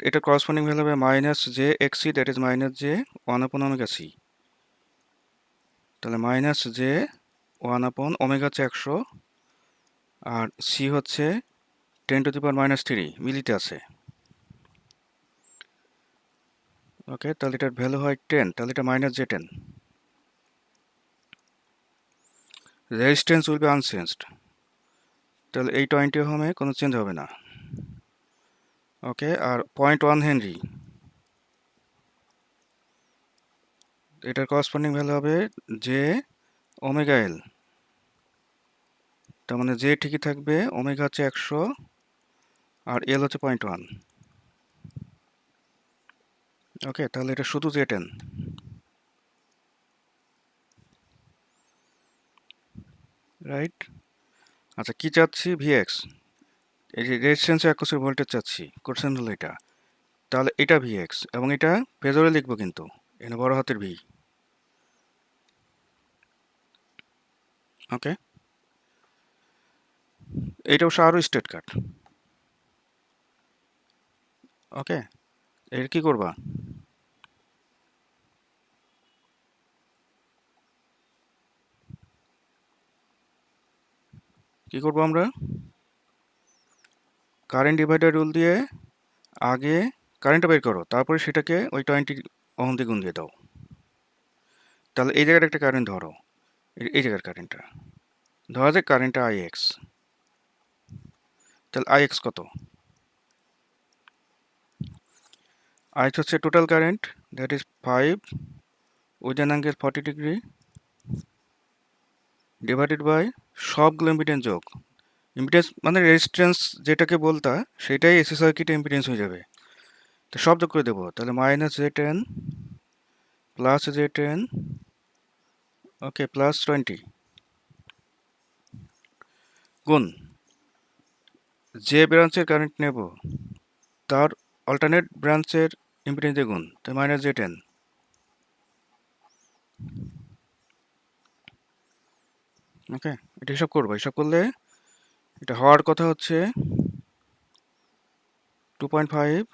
[SPEAKER 1] এটা করসপন্ডিং ভ্যালু হবে minus j XC, that is minus j 1/ওমেগা সি। তাহলে মাইনাস জে 1/ওমেগা হচ্ছে 100, আর সি হচ্ছে 10⁻³ মিলিতে আছে। ওকে, তাহলে এটার ভ্যালু হয় 10, তাহলে এটা minus J 10। Resistance will be unchanged, তাহলে এই 20 ওহমে কোনো চেঞ্জ হবে না। ওকে, আর 0.1 হেনরি, এটার করসপন্ডিং ভ্যালু হবে জে ওমেগা এল। তার মানে জে ঠিকই থাকবে, ওমেগা হচ্ছে 100 আর এল হচ্ছে 0.1। ওকে, তাহলে এটা শুধু জে 10। রাইট। আচ্ছা, কি চাচ্ছি? ভিএক্স, এই যে রেজিস্ট্যান্সে অ্যাক্রোসের ভোল্টেজ চাচ্ছি, কোশ্চেন হলো এটা। তাহলে এটা ভিএক্স, এবং এটা ফেজরে লিখবো কিন্তু, এখানে বড় হাতের ভি। ওকে, এটা অবশ্য আরও স্টেট কাট। ওকে, এর কি করবা? কি করবো আমরা? কারেন্ট ডিভাইডার রুল দিয়ে আগে কারেন্টটা বের করো, তারপরে সেটাকে ওই 20 ওহম দিয়ে গুণ দিয়ে দাও। তাহলে এই জায়গাটা একটা কারেন্ট ধরো, এই জায়গার কারেন্টটা ধরা যাক কারেন্টটা আইএক্স। তাহলে আইএক্স কত? আইএক্স হচ্ছে total current, that is 5 with an angle 40 degree divided by সবগুলো ইম্পিডেন্স যোগ। ইম্পিডেন্স মানে রেজিস্ট্যান্স যেটাকে বলতা, সেটাই এসি সার্কিটে ইম্পিডেন্স হয়ে যাবে। তো সব যোগ করে দেবো, তাহলে মাইনাস জে 10 প্লাস জে 10, ওকে, প্লাস 20 গুণ যে ব্রাঞ্চের কারেন্ট নেব তার অল্টারনেট ব্রাঞ্চের ইম্পিডেন্স দিয়ে গুণ, তাই মাইনাস জে 10। ওকে, এটা হিসাব করবো, হিসাব করলে এটা হওয়ার কথা হচ্ছে 2.5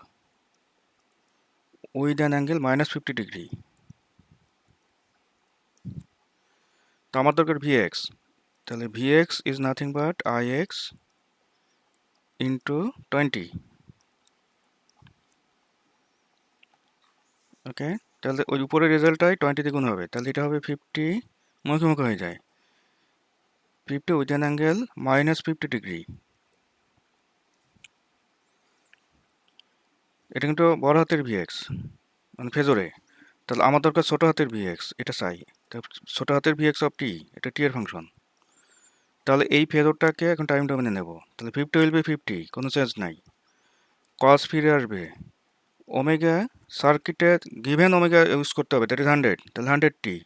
[SPEAKER 1] উইথ অ্যান অ্যাঙ্গেল -50 ডিগ্রি। তো আমার দরকার ভিএক্স, তাহলে VX is nothing but IX into 20। ওকে, তাহলে ওই উপরের রেজাল্টটাই 20 দিয়ে গুণ হবে, তাহলে এটা হবে 50, মুখোমুখি হয়ে যায় 50 উইথ অ্যান অ্যাঙ্গেল -50 ডিগ্রি। এটা কিন্তু বড় হাতের ভিএক্স, মানে ফেজরে। তাহলে আমার দরকার ছোট হাতের ভিএক্স, এটা চাই। ছোট হাতের ভিএক্স অফ টি, এটা টি এর ফাংশন। তাহলে এই ফেজরটাকে এখন টাইম ডোমেনে নেব, তাহলে 50 উইল বি 50, কোনো চেঞ্জ নাই। কস ফিরে আসবে, ওমেগা সার্কিটে গিভেন ওমেগা ইউজ করতে হবে, দ্যাট ইজ 100, তাহলে 100 টি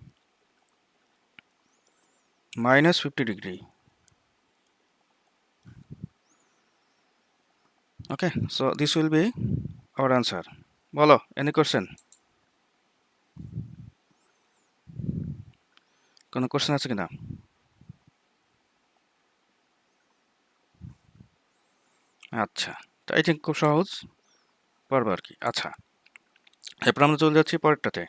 [SPEAKER 1] -50 degree. Okay, so this will be hour answer. বলো, এনি কোশ্চেন? কোনো কোশ্চেন আছে কিনা? আচ্ছা, তো আই থিঙ্ক খুব সহজ, পারবো আর কি। আচ্ছা, এরপর আমরা চলে যাচ্ছি পরেরটাতে।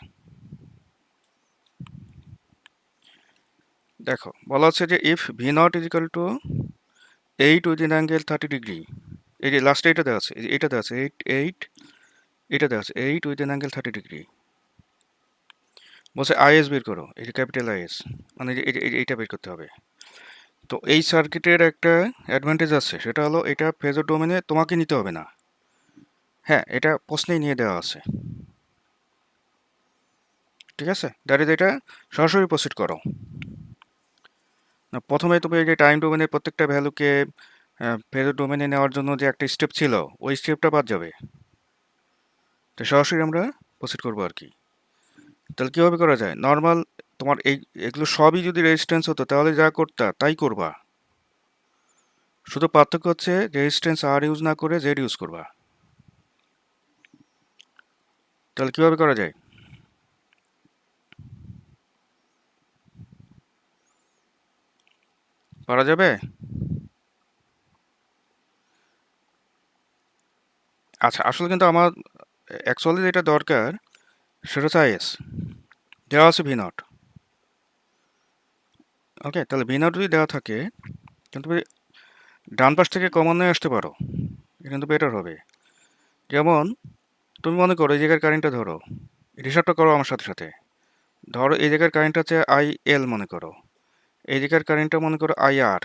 [SPEAKER 1] দেখো, বলা হচ্ছে যে if V naught is equal two 8 with in angle 30 degree, এই যে লাস্টে এটা দেওয়া আছে, এটা দেওয়া আছে 8, এটা দেওয়া আছে 8 উইথ ইন অ্যাঙ্গেল 30 ডিগ্রি। বলছে আইএস বের করো, এই যে ক্যাপিটাল আইএস, মানে এইটা বের করতে হবে। তো এই সার্কিটের একটা অ্যাডভান্টেজ আছে, সেটা হলো এটা ফেজর ডোমেনে তোমাকে নিতে হবে না। হ্যাঁ, এটা প্রশ্নেই নিয়ে দেওয়া আছে, ঠিক আছে। দ্যাট ইজ, এটা সরাসরি প্রসিড করো না। প্রথমে তুমি এই যে টাইম ডোমেনের প্রত্যেকটা ভ্যালুকে ফেজর ডোমেনে নেওয়ার জন্য যে একটা স্টেপ ছিল, ওই স্টেপটা বাদ যাবে। তো সরাসরি আমরা প্রসিড করবো আর কি। তাহলে কীভাবে করা যায়? নর্মাল তোমার এগুলো সবই যদি রেজিস্ট্যান্স হতো তাহলে যা করতা তাই করবা, শুধু পার্থক্য হচ্ছে রেজিস্ট্যান্স আর ইউজ না করে জেড ইউজ করবা। তাহলে কীভাবে করা যায়? পারা যাবে? আচ্ছা, আসলে কিন্তু আমার অ্যাকচুয়ালি যেটা দরকার সেটা হচ্ছে আইএস, দেওয়া আছে ভি নট। ওকে, তাহলে ভি নট যদি দেওয়া থাকে কিন্তু তুমি ডান পাশ থেকে কমন নিয়ে আসতে পারো, এটা কিন্তু বেটার হবে। যেমন তুমি মনে করো এই জায়গার কারেন্টটা ধরো, হিসাবটা করো আমার সাথে সাথে। ধরো এই জায়গার কারেন্ট আছে আই এল, মনে করো এই জায়গার কারেন্টটা মনে করো আই আর।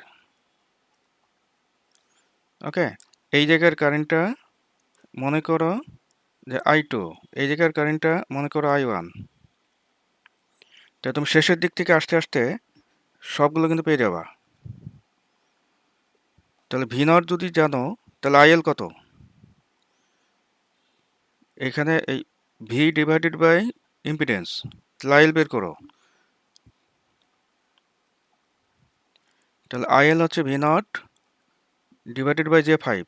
[SPEAKER 1] ওকে, এই জায়গার কারেন্টটা মনে করো যে আই টু, এই জায়গার কারেন্টটা মনে করো আই ওয়ান। তো তুমি শেষের দিক থেকে আস্তে আস্তে সবগুলো কিন্তু পেয়ে যাবা। তাহলে ভি নট যদি জানো তাহলে আইএল কত? এখানে এই ভি ডিভাইডেড বাই ইম্পিডেন্স, তাহলে আইএল বের করো। তাহলে আইএল হচ্ছে V naught divided by J five,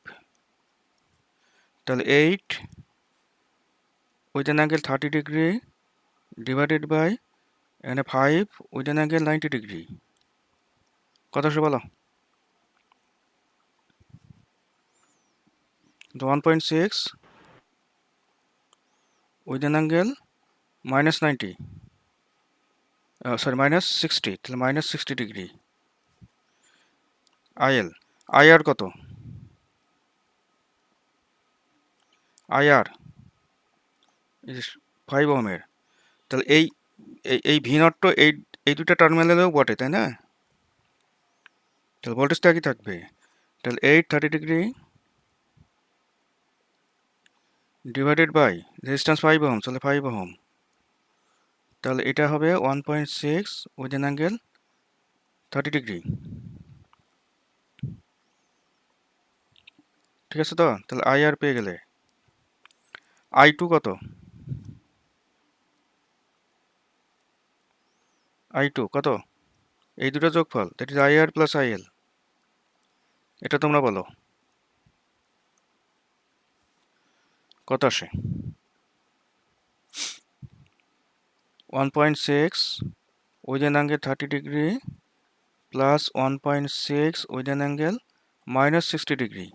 [SPEAKER 1] তাহলে 8 with an angle 30 degree divided by এখানে 5 উইথ অ্যান অ্যাঙ্গেল 90 ডিগ্রি। কত আসে বলো? 1.6 উইথ অ্যান অ্যাঙ্গেল -90, সরি -60, তাহলে -60 ডিগ্রি আইএল। আইআর কত? আইআর 5 ওহমের। তাহলে এই এই ভি নট তো এই দুটা টার্মিনালেও বটে, তাই না? তাহলে ভোল্টেজটা কি থাকবে? তাহলে 30 degree divided by resistance 5 ohm, তাহলে 5 ওহম। তাহলে এটা হবে 1.6 উইথ অ্যান অ্যাঙ্গেল 30 ডিগ্রি। ঠিক আছে তো? তাহলে আইআর পেয়ে গেলে। আই টু কত? আই টু কত? এই দুটো যোগফল, that is IR plus IL. এটা তোমরা বলো কত আসে? 1.6 with an angle 30 degree plus 1.6 with an angle -60 degree.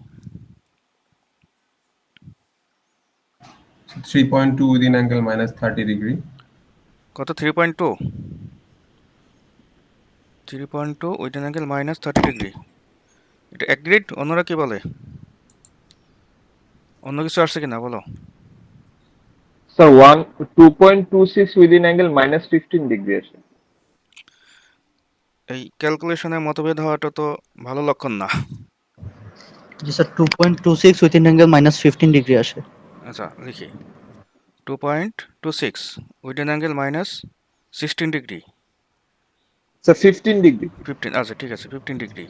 [SPEAKER 2] 3.2 within angle -30 degree.
[SPEAKER 1] কত? 3.2 with an angle -30 degree. এটা অ্যাগ্রিড? অন্যরা কি বলে? অন্য কিছু আসছে কিনা বলো?
[SPEAKER 7] Sir, 2.26 within angle -15 degree আছে।
[SPEAKER 1] এই ক্যালকুলেশনে মতভেদ হওয়াটা তো ভালো লক্ষণ না।
[SPEAKER 5] জি স্যার, 2.26 উইথিন অ্যাঙ্গেল -15 ডিগ্রি আসে।
[SPEAKER 1] আচ্ছা, লিখি 2.26 with an angle -16 degree.
[SPEAKER 7] Sir, 15 degree।
[SPEAKER 1] 15, আচ্ছা ঠিক আছে, 15 ডিগ্রি।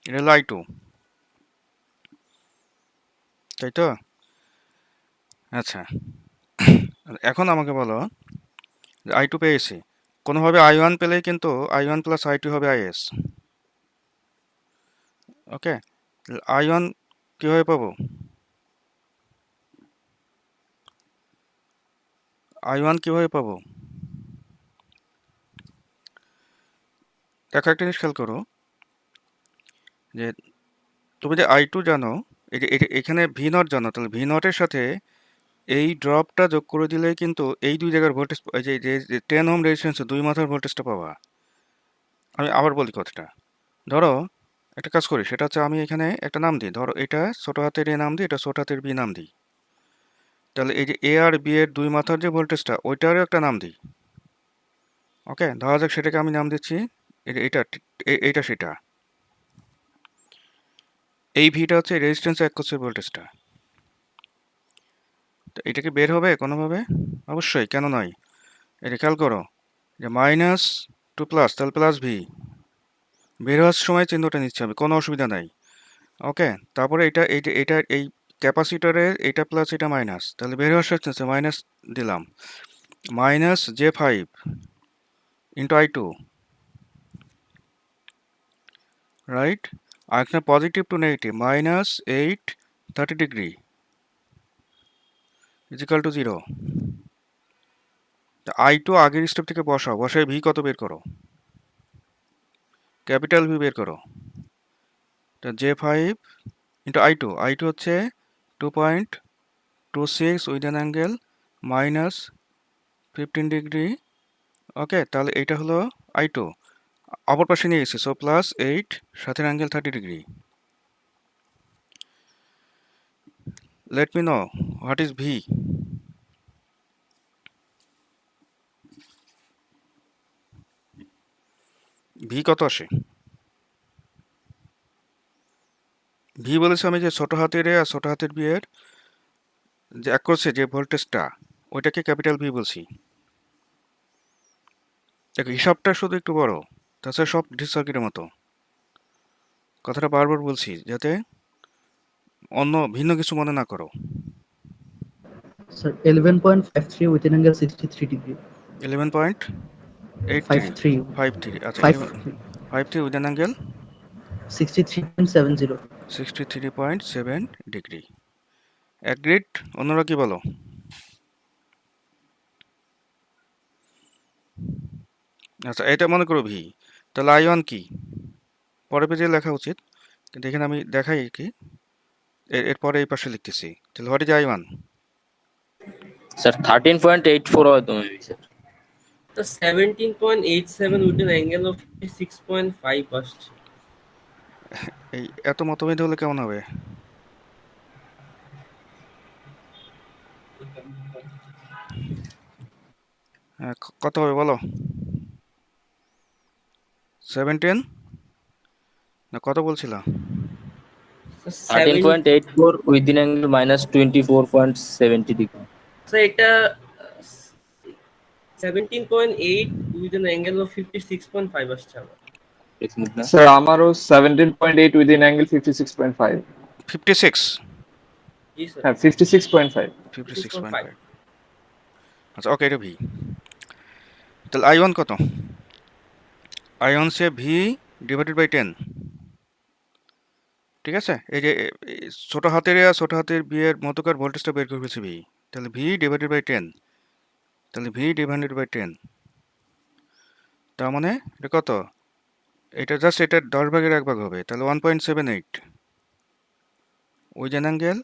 [SPEAKER 1] এটা হলো I2, তাই তো? আচ্ছা, এখন আমাকে বলো যে I2 পেয়েছি, কোনোভাবে I1 পেলেই কিন্তু I1 প্লাস I2 হবে IS। ওকে, I1 কীভাবে পাবো? I1 কীভাবে পাবো? দেখো, একটা জিনিস খেয়াল করো যে তুমি যে I2 জানো, এখানে ভি নট জানো, তাহলে ভি নটের সাথে এই ড্রপটা যোগ করে দিলেই কিন্তু এই দুই জায়গার ভোল্টেজ, যে 10 ওহম রেজিস্ট্যান্স দুই মাথার ভোল্টেজটা পাবা। আমি আবার বলি কথাটা। ধরো একটা কাজ করি, সেটা হচ্ছে আমি এখানে একটা নাম দিই। ধরো এটা ছোট হাতের এ নাম দিই, এটা ছোট হাতের বি নাম দিই। তাহলে এই যে এ আর বি এর দুই মাথার যে ভোল্টেজটা, ওইটারও একটা নাম দিই। ওকে, ধরা যাক সেটাকে আমি নাম দিচ্ছি এটা এইটা সেটা। এই ভিটা হচ্ছে রেজিস্ট্যান্স অ্যাক্রসের ভোল্টেজটা। তো এটা কি বের হবে কোনোভাবে? অবশ্যই, কেন নয়? এটা খেয়াল করো যে মাইনাস টু প্লাস, তাহলে প্লাস ভি, বের হওয়ার সময় চিহ্নটা নিচ্ছি আমি, কোনো অসুবিধা নাই। ওকে, তারপরে এটা এই ক্যাপাসিটরের এটা প্লাস এটা মাইনাস, তাহলে বের হওয়ার সময় মাইনাস দিলাম, minus J5 into I2, right? আর এখানে positive to negative, minus 830 degree equal to 0। I2 আগের স্টেপ থেকে বসায় ভি কত বের করো, ক্যাপিটাল ভি বের করো। তো J5 ইন্টু I2 হচ্ছে 2.26 with an angle minus 15 degree. Okay, তাহলে এইটা হলো I2, অপর পাশে নিয়ে গেছি, সো প্লাস 8 সাথে angle 30 degree. Let me know what is V. V কত আসে? ভি বলেছি আমি যে ছোট হাতের এ আর ছোট হাতের বি এর যে অ্যাক্রসে যে ভোল্টেজটা, ওইটাকে ক্যাপিটাল ভি বলছি। দেখো হিসাবটা শুধু একটু বড়, তাছাড়া সব ডিসি সার্কিটের মতো। কথাটা বারবার বলছি যাতে অন্য ভিন্ন কিছু মনে না করো।
[SPEAKER 5] Sir, 11.53 with an angle 63 degree.
[SPEAKER 1] 11.83 53, আচ্ছা 53 with an angle
[SPEAKER 5] 63.70.
[SPEAKER 1] 63.7 degree. Agreed? অন্যরা কি বলো? আচ্ছা, এটা মনে করো ভি, তাহলে I1 কি পরের পেজে লেখা উচিত, কিন্তু এখানে আমি দেখাই কি এরপরে এই পাশে লিখতেছি। তাহলে হোয়াট ইজ I1?
[SPEAKER 8] Sir, 13.84 হয়তো maybe, sir.
[SPEAKER 6] তো 17.87 with an angle of 56.5 আসছে।
[SPEAKER 1] এই এত মতভেদ হলে কেমন হবে? হ্যাঁ, কত হবে বলো? 17 না কত বলছিল?
[SPEAKER 8] 13.84 with an angle minus 24.70 degree.
[SPEAKER 6] So এটা 17.8 with an angle of 56.5 আসছে আমার।
[SPEAKER 7] স্যার আমারও 17.8 উইদিন অ্যাঙ্গেল 56.5।
[SPEAKER 1] 56?
[SPEAKER 6] জি স্যার,
[SPEAKER 7] হ্যাঁ 56.5।
[SPEAKER 1] 56.5। আচ্ছা, ওকে, এটা ভি। তাহলে I1 কত? I1 say V divided by 10। ঠিক আছে, এই যে ছোট হাতের এ আর ছোট হাতের বি এর মধ্যকার ভোল্টেজটা বের করে ফেলছি ভি, তাহলে ভি ডিভাইডেড বাই 10, তাহলে ভি ডিভাইডেড বাই 10, তার মানে এটা কত? এটা জাস্ট এটা 10 ভাগের 1 ভাগ হবে, তাহলে 1.78 উইথ অ্যান অ্যাঙ্গেল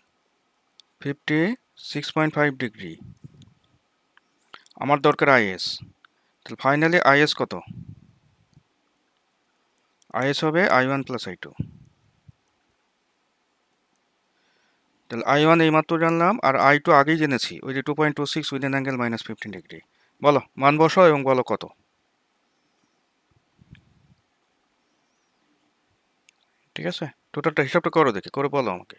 [SPEAKER 1] 56.5 ডিগ্রি। আমার দরকার IS, তাহলে ফাইনালি IS কত? IS হবে I1 প্লাস I2। তাহলে I1 এইমাত্র জানলাম, আর I2 আগেই জেনেছি, ওই যে 2.26 with an angle minus 15 degree. বলো মান বসাও এবং বলো কত। ঠিক আছে, টোটালটা হিসাবটা করো, দেখি করে বলো আমাকে।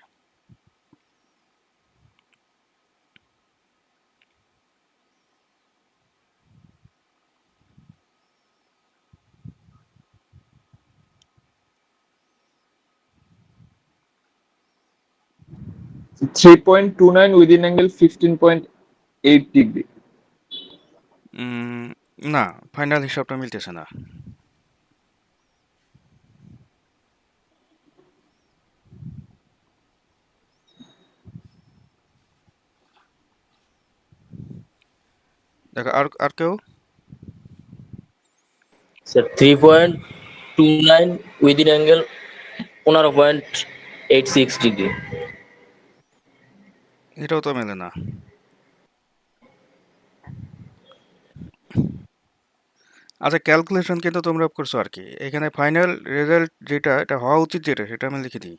[SPEAKER 7] So 3.29 within angle 15.8 degree.
[SPEAKER 1] না, ফাইনাল হিসাবটা মিলতেছে না। দেখো আর কেউ?
[SPEAKER 8] Sir, 3.29 with an angle 15.86 degree.
[SPEAKER 1] এটাও তো মেলে না। আচ্ছা, ক্যালকুলেশন কিন্তু তোমরা করছো আর কি, এখানে ফাইনাল রেজাল্ট যেটা এটা হওয়া উচিত যেটা, সেটা আমি লিখে দিই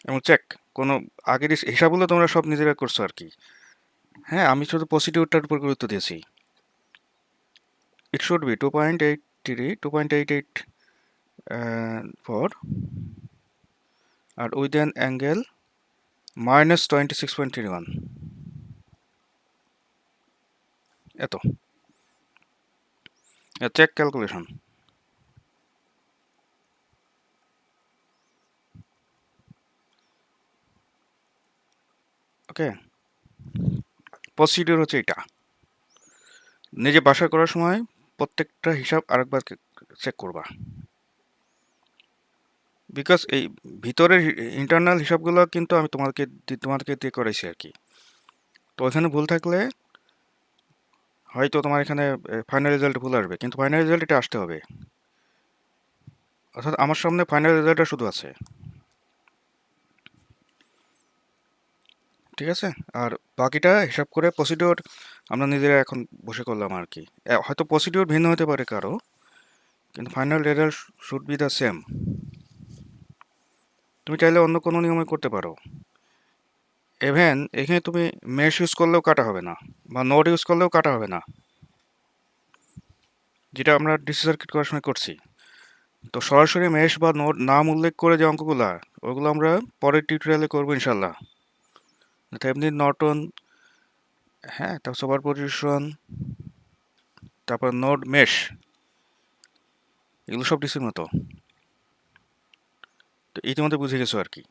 [SPEAKER 1] এবং চেক। কোনো আগের হিসাবগুলো তোমরা সব নিজেরা করছো আর কি। হ্যাঁ, আমি শুধু পজিটিভটার উপর গুরুত্ব দিয়েছি। ইট শুড বি 2.83, 2.88 4 আর উইথ অ্যান অ্যাঙ্গেল -26.31 এত চেক ক্যালকুলেশন। ওকে, প্রসিডিউর হচ্ছে এটা। নিজে বাসায় করার সময় প্রত্যেকটা হিসাব আরেকবার চেক করবা, বিকজ এই ভিতরের ইন্টারনাল হিসাবগুলো কিন্তু আমি তোমাদেরকে দিয়ে করাইছি আর কি। তো ওইখানে ভুল থাকলে হয়তো তোমার এখানে ফাইনাল রেজাল্ট ভুল আসবে, কিন্তু ফাইনাল রেজাল্ট এটা আসতে হবে। অর্থাৎ আমার সামনে ফাইনাল রেজাল্টটা শুধু আছে, ঠিক আছে? আর বাকিটা হিসাব করে প্রসিডিওর আমরা নিজেরা এখন বসে করলাম আর কি। হয়তো প্রসিডিওর ভিন্ন হতে পারে কারো, কিন্তু final result should be the same. তুমি চাইলে অন্য কোনো নিয়মে করতে পারো। ইভেন এখানে তুমি মেশ ইউজ করলেও কাটা হবে না, বা নোড ইউজ করলেও কাটা হবে না, যেটা আমরা ডিসি সার্কিট করার সময় করছি। তো সরাসরি মেশ বা নোড নাম উল্লেখ করে যে অঙ্কগুলো, ওগুলো আমরা পরের টিউটোরিয়ালে করবো ইনশাল্লাহ। থেভেনিন নর্টন, হ্যাঁ, তারপর সুপারপজিশন, তারপর নোড মেশ, এগুলো সব ডিসির মতো। তো ইতিমধ্যে বুঝে গেছো আর কি,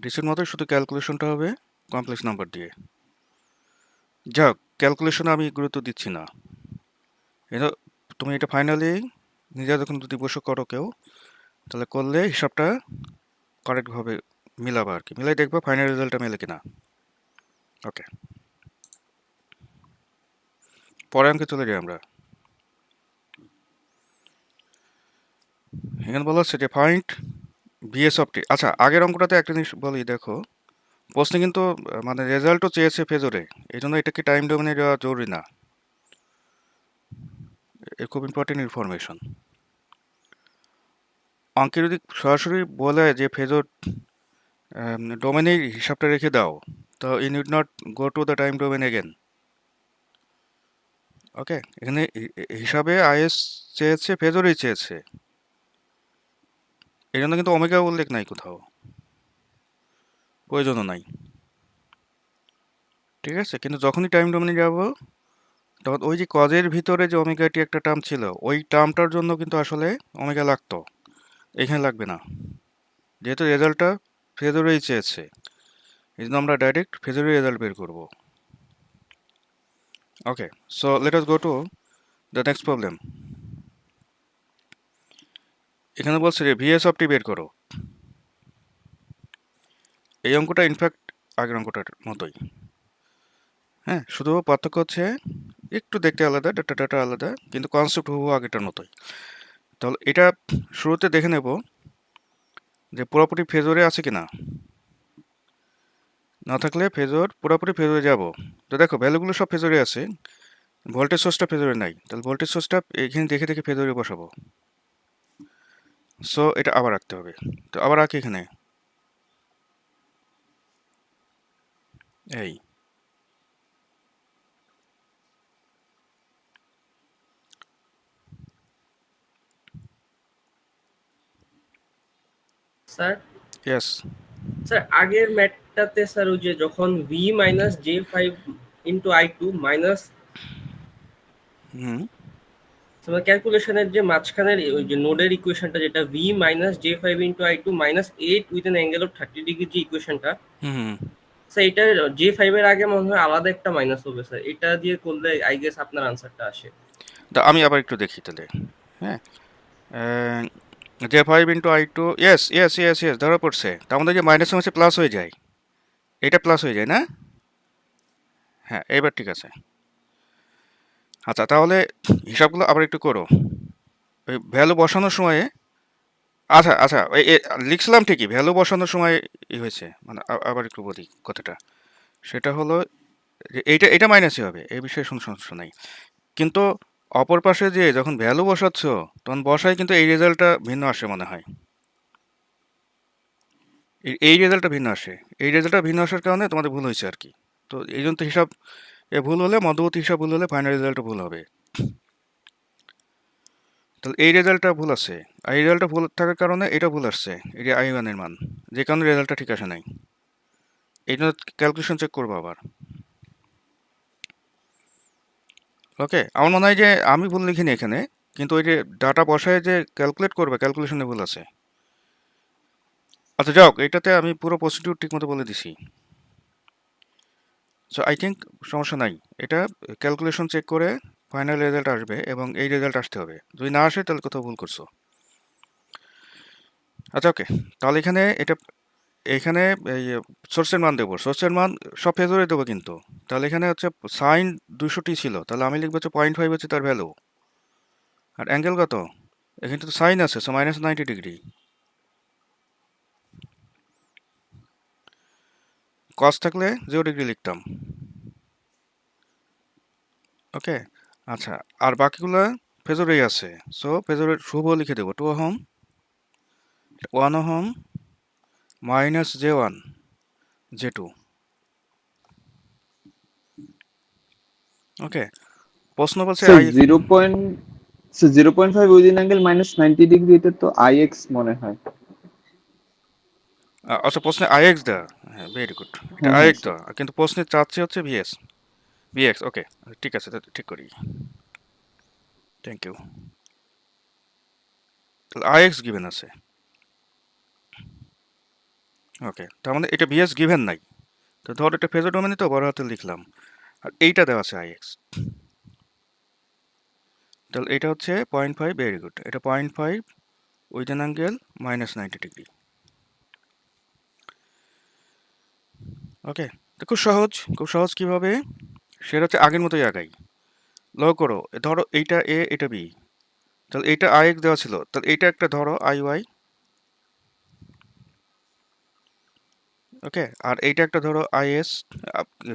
[SPEAKER 1] ডিসির মতো, শুধু ক্যালকুলেশনটা হবে কমপ্লেক্স নাম্বার দিয়ে। যাক, ক্যালকুলেশনে আমি গুরুত্ব দিচ্ছি না। তুমি এটা ফাইনালি নিজে যখন যদি বসে করো কেউ, তাহলে করলে হিসাবটা কারেক্টভাবে মিলাবা আর কি, মিলাই দেখবা ফাইনাল রেজাল্টটা মেলে কিনা। ওকে, পরে অঙ্কে চলে যাই আমরা। এখানে বলা হচ্ছে যে ফাইন্ড ভিএস অফ টি। আচ্ছা, আগের অঙ্কটাতে একটা জিনিস বলি, দেখো প্রশ্নে কিন্তু মানে রেজাল্টও চেয়েছে ফেজরে, এই জন্য এটাকে টাইম ডোমেনে দেওয়া জরুরি না। এর খুব ইম্পর্টেন্ট ইনফরমেশন। অঙ্কে যদি সরাসরি বলে যে ফেজর ডোমেনের হিসাবটা রেখে দাও, তো you need not go to the time domain again. Okay, এখানে হিসাবে আইএস চেয়েছে, ফেজরেই চেয়েছে, এই জন্য কিন্তু ওমেগা উল্লেখ নাই কোথাও, প্রয়োজনও নাই, ঠিক আছে? কিন্তু যখনই টাইম ডোমেনে যাব, তখন ওই যে কজের ভিতরে যে ওমেগাটি একটা টার্ম ছিল, ওই টার্মটার জন্য কিন্তু আসলে ওমেগা লাগতো, এখানে লাগবে না, যেহেতু রেজাল্টটা ফেজরেই চেয়েছে, এই জন্য আমরা ডাইরেক্ট ফেজরের রেজাল্ট বের করব। Okay, so let us go to the next problem. এখানে বলছে যে ভিএস অফ টি বের করো। এই অঙ্কটা ইনফ্যাক্ট আগের অঙ্কটার মতোই, হ্যাঁ, শুধু পার্থক্য হচ্ছে একটু দেখতে আলাদা, ডাটা আলাদা, কিন্তু কনসেপ্ট হুবহু আগেটার মতোই। তাহলে এটা শুরুতে দেখে নেব যে পুরোপুরি ফেজরে আছে কিনা, না থাকলে পুরোপুরি ফেজরে যাব। তো দেখো ভ্যালুগুলো সব ফেজরে আছে, ভোল্টেজ সোর্সটা ফেজরে নাই, তাহলে ভোল্টেজ সোর্সটা এখানে দেখে দেখে ফেজরে বসাবো। সো এটা আবার রাখতে হবে, তো আবার রাখি এখানে, এই
[SPEAKER 6] স্যার
[SPEAKER 1] ইয়েস।
[SPEAKER 6] স্যার আগের ম্যাটটাতে স্যার ওই যে যখন V minus j five into I two minus
[SPEAKER 1] hmm
[SPEAKER 6] ক্যালকুলেশনের যে মাঝখানের ওই যে নোডের ইকুয়েশনটা, যেটা V minus j five into I two minus 8 with an angle of 30 degree যে ইকুয়েশনটা,
[SPEAKER 1] হুম
[SPEAKER 6] স্যার এটা জে ফাইভ এর আগে মনে হয় আলাদা একটা মাইনাস হবে স্যার, এটা দিয়ে করলে আই গেস আপনার আনসারটা আসে।
[SPEAKER 1] তো আমি আবার একটু দেখি তাহলে, হ্যাঁ, J five into I two, yes yes yes yes, ধরা পড়ছে। তার মধ্যে যে মাইনাস হচ্ছে প্লাস হয়ে যায়, এটা প্লাস হয়ে যায় না? হ্যাঁ, এবার ঠিক আছে। আচ্ছা, তাহলে হিসাবগুলো আবার একটু করো। ওই ভ্যালু বসানোর সময়ে, আচ্ছা আচ্ছা, লিখছিলাম ঠিকই, ভ্যালু বসানোর সময় হয়েছে, মানে আবার একটু বলি কথাটা। সেটা হলো যে এটা মাইনাসই হবে, এই বিষয়ে কোনো সমস্যা নাই, কিন্তু অপর পাশে যে যখন ভ্যালু বসাচ্ছ, তখন বসায় কিন্তু এই রেজাল্টটা ভিন্ন আসে মনে হয়, এই রেজাল্টটা ভিন্ন আসে, এই রেজাল্টটা ভিন্ন আসার কারণে তোমাদের ভুল হয়েছে আর কি। তো এই জন্য তো হিসাব ভুল হলে, মধ্যবর্তী হিসাব ভুল হলে ফাইনাল রেজাল্টও ভুল হবে। তাহলে এই রেজাল্টটা ভুল আছে, আর এই রেজাল্টটা ভুল থাকার কারণে এটা ভুল আসছে, এটা I1 এর মান, যে কারণে রেজাল্টটা ঠিক আসে নাই। এই জন্য ক্যালকুলেশন চেক করবো আবার। ওকে, আমার মনে হয় যে আমি ভুল লিখিনি এখানে, কিন্তু ওই যে ডাটা বসায় যে ক্যালকুলেট করবে, ক্যালকুলেশনে ভুল আছে। আচ্ছা যাক, এটাতে আমি পুরো প্রসিডিউর ঠিক মতো বলে দিছি। সো আই থিঙ্ক সমস্যা নাই। এটা ক্যালকুলেশন চেক করে ফাইনাল রেজাল্ট আসবে, এবং এই রেজাল্ট আসতে হবে। যদি না আসে তাহলে কোথাও ভুল করছো। আচ্ছা ওকে, তাহলে এখানে এই সোর্সের মান দেবো, সোর্সের মান সব ফেজরে দেবো কিন্তু। তাহলে এখানে হচ্ছে সাইন 200 ছিল, তাহলে আমি লিখবো হচ্ছে 0.5 হচ্ছে তার ভ্যালু। আর অ্যাঙ্গেল কত? এখানে তো সাইন আছে, সো -90°। কস থাকলে 0° লিখতাম। ওকে, আচ্ছা, আর বাকিগুলো ফেজরেই আছে, সো ফেজরের শুভ লিখে দেবো 2 ওহম, 1 ওহম, -J1, J2। ওকে, প্রশ্ন বলছে
[SPEAKER 7] স্যার
[SPEAKER 1] আই
[SPEAKER 7] 0.5 উইদিন অ্যাঙ্গেল -90° এটা তো IX মনে হয়।
[SPEAKER 1] আচ্ছা, প্রশ্নে আইএক্স দেওয়া, হ্যাঁ ভেরি গুড, এটা
[SPEAKER 7] হ্যাঁ
[SPEAKER 1] আইএক্স
[SPEAKER 7] স্যার।
[SPEAKER 1] দেওয়া, কিন্তু প্রশ্নে চাচ্ছে হচ্ছে ভিএক্স। ওকে, ঠিক আছে, তাহলে ঠিক করি, থ্যাংক ইউ। তাহলে আইএক্স গিভেন আছে। ওকে, তার মানে এটা ভিএস গিভেন নাই, তো ধর এটা ফেজর ডোমেনে তো বড় হাতে লিখলাম, আর এইটা দেওয়া আছে আইএক্স। তাহলে এটা হচ্ছে 0.5, ভেরি গুড, এটা 0.5 উইথ অ্যান অ্যাঙ্গেল -90°। ওকে, তো খুব সহজ কিভাবে, সেটা হচ্ছে আগের মতোই আগাই। লক্ষ্য করো, ধরো এইটা এ, এটা বি, তাহলে এইটা আইএক্স দেওয়া ছিল, তাহলে এইটা একটা ধরো আইওয়াই। ওকে, আর এইটা একটা ধরো আইএস।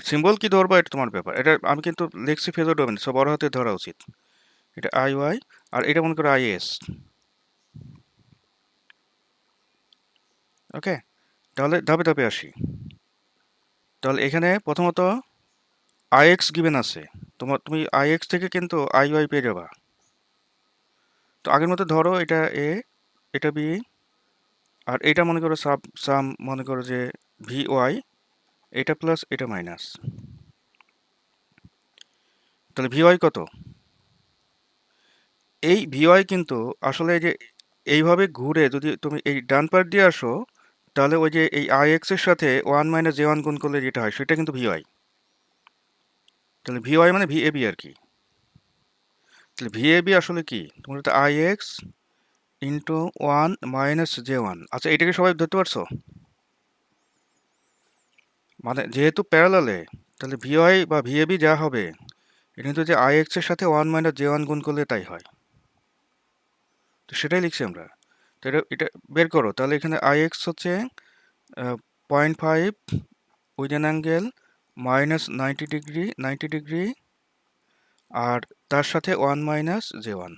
[SPEAKER 1] সিম্বল কি ধরবো এটা তোমার ব্যাপার, এটা আমি কিন্তু লিখছি ফেজর ডোমেন, সব বড় হাতে ধরা উচিত। এটা আইওয়াই, আর এটা মনে করো আইএস। ওকে, তাহলে ধাপে ধাপে আসি। তাহলে এখানে প্রথমত আইএক্স গিভেন আছে, তুমি আইএক্স থেকে কিন্তু আইওয়াই পেয়ে যাবা। তো আগের মতো ধরো এটা এ, এটা বি, আর এটা মনে করো সাম মনে করো যে ভিওয়াই, এটা প্লাস এটা মাইনাস। তাহলে ভিওয়াই কত? এই ভিওয়াই কিন্তু আসলে এই যে এইভাবে ঘুরে যদি তুমি এই ডান পাশ দিয়ে আসো, তাহলে ওই যে এই আইএক্স এর সাথে 1 - J1 গুণ করলে যেটা হয় সেটা কিন্তু ভিওয়াই। তাহলে ভিওয়াই মানে ভিএবি আর কি। তাহলে ভিএবি আসলে কি, তোমার তো আইএক্স ইন্টু 1 - J1। আচ্ছা, এটাকে সবাই ধরতে পারছো? মানে যেহেতু প্যারালালে, তাহলে ভিওয়াই বা ভিএবি যা হবে, এটা কিন্তু যে আইএক্স এর সাথে 1 - J1 গুণ করলে তাই হয়। তো সেটাই লিখছি আমরা। তো এটা বের করো, তাহলে এখানে আইএক্স হচ্ছে 0.5 উইথ অ্যান অ্যাঙ্গেল -90°, আর তার সাথে 1 - J1।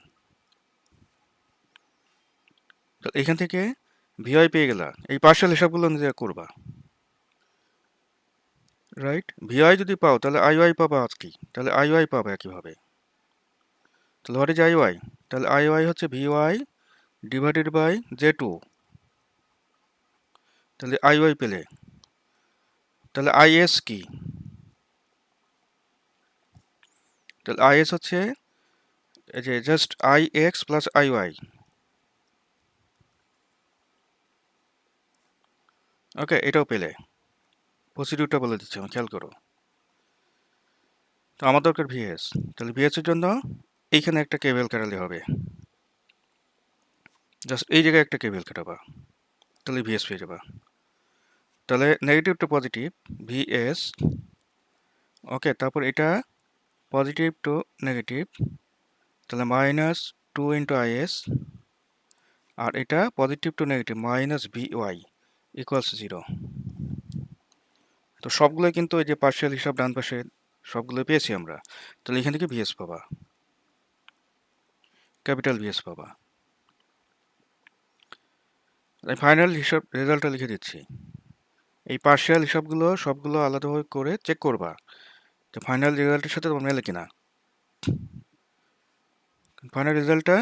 [SPEAKER 1] তো এখান থেকে ভিওয়াই পেয়ে গেলা, এই পার্শিয়াল হিসাবগুলো নিজে করবা, রাইট? ভিওয়াই যদি পাও তাহলে আইওয়াই পাবা কি? তাহলে আইওয়াই পাবা একইভাবে। তাহলে হোয়াট ইজ আইওয়াই? তাহলে আইওয়াই হচ্ছে ভিওয়াই ডিভাইডেড বাই J2। তাহলে আইওয়াই পেলে, তাহলে আইএস কি? তাহলে আইএস হচ্ছে এই যে জাস্ট আইএক্স প্লাস আইওয়াই। ওকে, এটাও পেলে। প্রসিডিউরটা বলে দিচ্ছি আমি, খেয়াল করো। তো আমার দরকার ভিএস, তাহলে ভিএস এর জন্য এইখানে একটা কেবল কাটালে হবে, জাস্ট এই জায়গায় একটা কেবল কাটাবা, তাহলে ভিএস পেয়ে যাবা। তাহলে নেগেটিভ টু পজিটিভ ভিএস। ওকে, তারপর এটা পজিটিভ টু নেগেটিভ, তাহলে -2 ইন্টু আইএস, আর এটা positive to negative -VY equals 0। তো সবগুলোই কিন্তু এই যে পার্শিয়াল হিসাব ডান পাশে সবগুলো পেয়েছি আমরা। তাহলে এখান থেকে ভিএস পাবা, ক্যাপিটাল ভিএস পাবা। ফাইনাল হিসাব রেজাল্টটা লিখে দিচ্ছি। এই পার্শিয়াল হিসাবগুলো সবগুলো আলাদাভাবে করে চেক করবা যে ফাইনাল রেজাল্টের সাথে তোমার মেলে কিনা। ফাইনাল রেজাল্টটা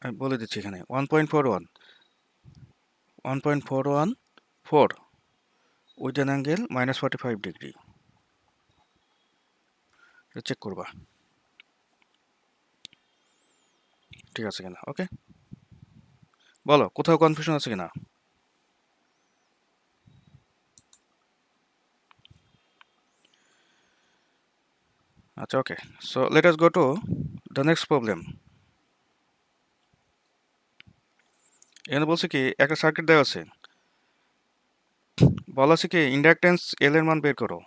[SPEAKER 1] আমি বলে দিচ্ছি এখানে 1.14 with an angle -45 degree. Check করবা ঠিক আছে কিনা। ওকে, বলো কোথাও কনফিউশন আছে কিনা। আচ্ছা, okay, so let us go to the next problem. এখানে বলছে কি একটা সার্কিট দেওয়া আছে, বলা আছে কি ইন্ডাকটেন্স এল এর মান বের করো।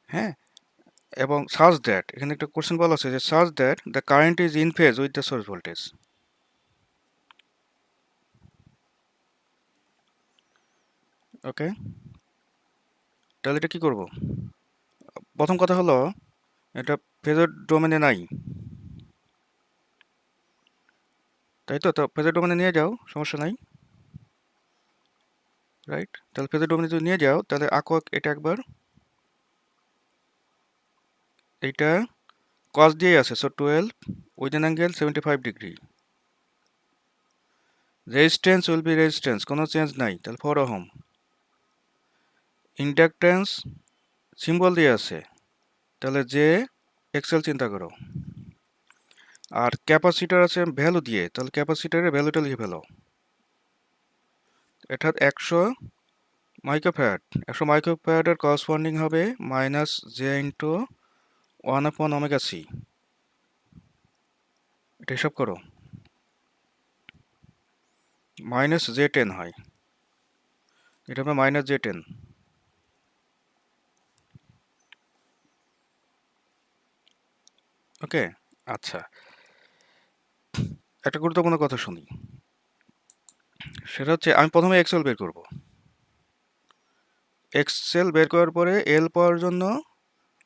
[SPEAKER 1] হ্যাঁ, এবং সাজ দ্যাট, এখানে একটা কোশ্চেন বলা আছে যে such that the current is in phase with the source voltage. Okay, তাহলে এটা কি করব? প্রথম কথা হলো এটা ফেজর ডোমেনে নাই, তাই তো ফেজর ডোমেনে নিয়ে যাও, সমস্যা নাই, রাইট? তাহলে ফেজর ডোমেনে যদি নিয়ে যাও তাহলে আঁকো এটা একবার, এইটা কস দিয়ে আছে, so 12 with an angle 75 degree. Resistance will be resistance, কোনো চেঞ্জ নাই, তাহলে 4 ওহম। ইন্ডাকট্যান্স সিম্বল দিয়ে আছে, তাহলে যে এক্সেল চিন্তা করো। আর ক্যাপাসিটার আছে ভ্যালু দিয়ে, তাহলে ক্যাপাসিটারের ভ্যালুটা লিখে ফেলো। অর্থাৎ 100 মাইক্রোফ্যারাড, 100 মাইক্রোফ্যারাডের করসপন্ডিং হবে -j/1/ωc। এটা হিসাব করো, -j10 হয়, এটা হবে -j10। ওকে, আচ্ছা, একটা গুরুত্বপূর্ণ কথা শুনি, সেটা হচ্ছে আমি প্রথমে এক্সেল বের করব। এক্সেল বের করার পরে এল পাওয়ার জন্য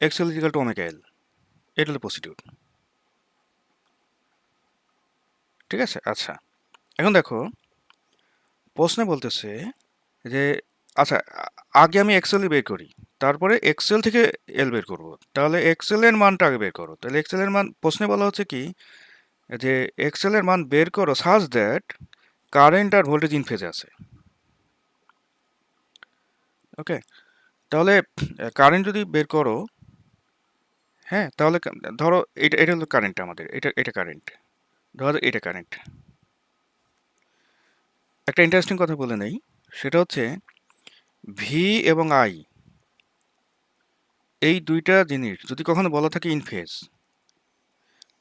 [SPEAKER 1] XL equal to omega L, এটা হলো প্রসিডিউর, ঠিক আছে? আচ্ছা, এখন দেখো প্রশ্নে বলতেছে যে আচ্ছা আগে আমি এক্সেলই বের করি, তারপরে এক্সেল থেকে এল বের করব, তাহলে এক্সেল এর মানটা আগে বের করো। তাহলে এক্সেল এর মান প্রশ্নে বলা হচ্ছে কি যে এক্সেল এর মান বের করো সাজ দ্যাট কারেন্ট আর ভোল্টেজ ইন ফেজে আছে। ওকে, তাহলে কারেন্ট যদি বের করো, হ্যাঁ, তাহলে ধরো এটা এটা হলো কারেন্ট, আমাদের এটা কারেন্ট, ধরো এটা কারেন্ট। একটা ইন্টারেস্টিং কথা বলে নেই, সেটা হচ্ছে ভি এবং আই, এই দুইটা জিনিস যদি কখনো বলা থাকে ইন ফেজ,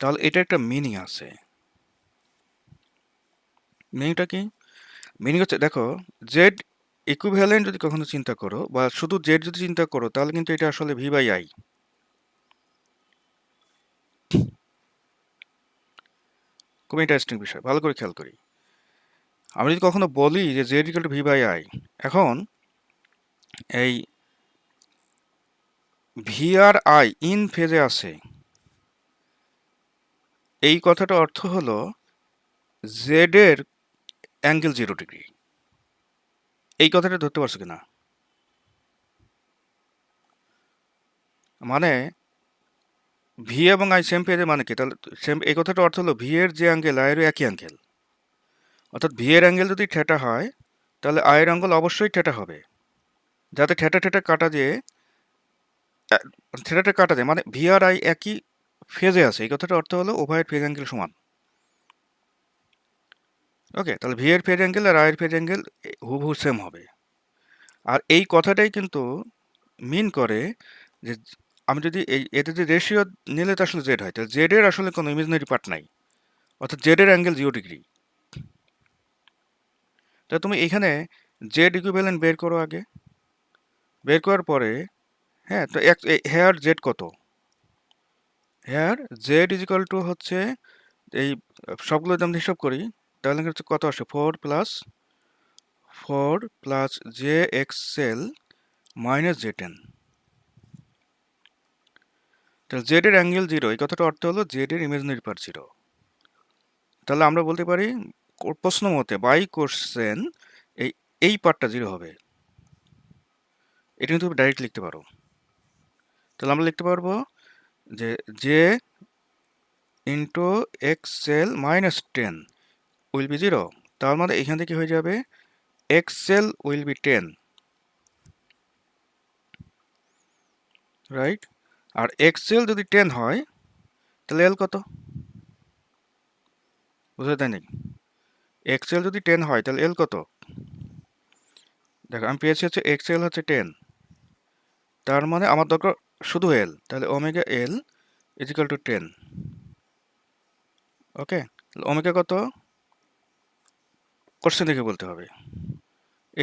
[SPEAKER 1] তাহলে এটা একটা মিনিং আছে। মিনিংটা কি? মিনিং হচ্ছে দেখো জেড ইকুইভ্যালেন্ট যদি কখনো চিন্তা করো বা শুধু জেড যদি চিন্তা করো, তাহলে কিন্তু এটা আসলে ভি বাই আই। খুব ইন্টারেস্টিং বিষয়, ভালো করে খেয়াল করি। আমি যদি কখনো বলি যে Z equal to V by I, এখন এই ভি আর আই ইন ফেজে আছে, এই কথাটা অর্থ হলো জেড এর অ্যাঙ্গেল 0 ডিগ্রি। এই কথাটা ধরতে পারছো কিনা? মানে ভি এবং আই সেম ফেজে, মানে কি? তাহলে সেম, এই কথাটা অর্থ হলো ভি এর যে অ্যাঙ্গেল আয়েরও একই অ্যাঙ্গেল, অর্থাৎ ভি এর অ্যাঙ্গেল যদি থিটা হয় তাহলে আয়ের অ্যাঙ্গেল অবশ্যই থিটা হবে, যাতে থিটা থিটা কাটা যায়, থিটাটা কাটা যায়, মানে ভি আর আই একই ফেজে আছে, এই কথাটা অর্থ হলো উভয়ের ফেজ অ্যাঙ্গেল সমান। ওকে, তাহলে ভি এর ফেজ অ্যাঙ্গেল আর আয়ের ফেজ অ্যাঙ্গেল হুবহু সেম হবে। আর এই কথাটাই কিন্তু মিন করে যে আমি যদি এতে যে রেশিও নিলে তো আসলে জেড হয়, তাহলে জেড এর আসলে কোনো ইমাজিনারি পার্ট নাই, অর্থাৎ জেড এর অ্যাঙ্গেল 0 ডিগ্রি। তাহলে তুমি এখানে জেড ইকুইভ্যালেন্ট বের করো আগে, বের করার পরে, হ্যাঁ, তো হেয়ার জেড কত? Here Z is equal to হচ্ছে এই সবগুলো যদি আমরা হিসাব করি তাহলে হচ্ছে কত আসে, 4 + জে এক্সেল -j10। তাহলে জেড এর অ্যাঙ্গেল 0, এই কথাটা অর্থ হলো জেড এর ইমাজিনারি পার্ট 0। তাহলে আমরা বলতে পারি প্রশ্ন মতে বাই কোশ্চেন এই পার্টটা 0 হবে। এটা কিন্তু ডাইরেক্ট লিখতে পারো। তাহলে আমরা লিখতে পারবো যে J into XL minus 10 will be 0। তার মানে এখান থেকে হয়ে যাবে এক্সএল উইল বি 10, রাইট? আর এক্সএল যদি 10 হয় তাহলে এল কত? বুঝতে দেয়নি? এক্সএল যদি 10 হয় তাহলে এল কত? দেখো আমি পেয়েছি হচ্ছে এক্সএল হচ্ছে 10, তার মানে আমার দরকার শুধু এল, তাহলে ওমেগা এল ইজিক্যাল টু 10। ওকে, ওমেগা কত কোশ্চেন দেখে বলতে হবে।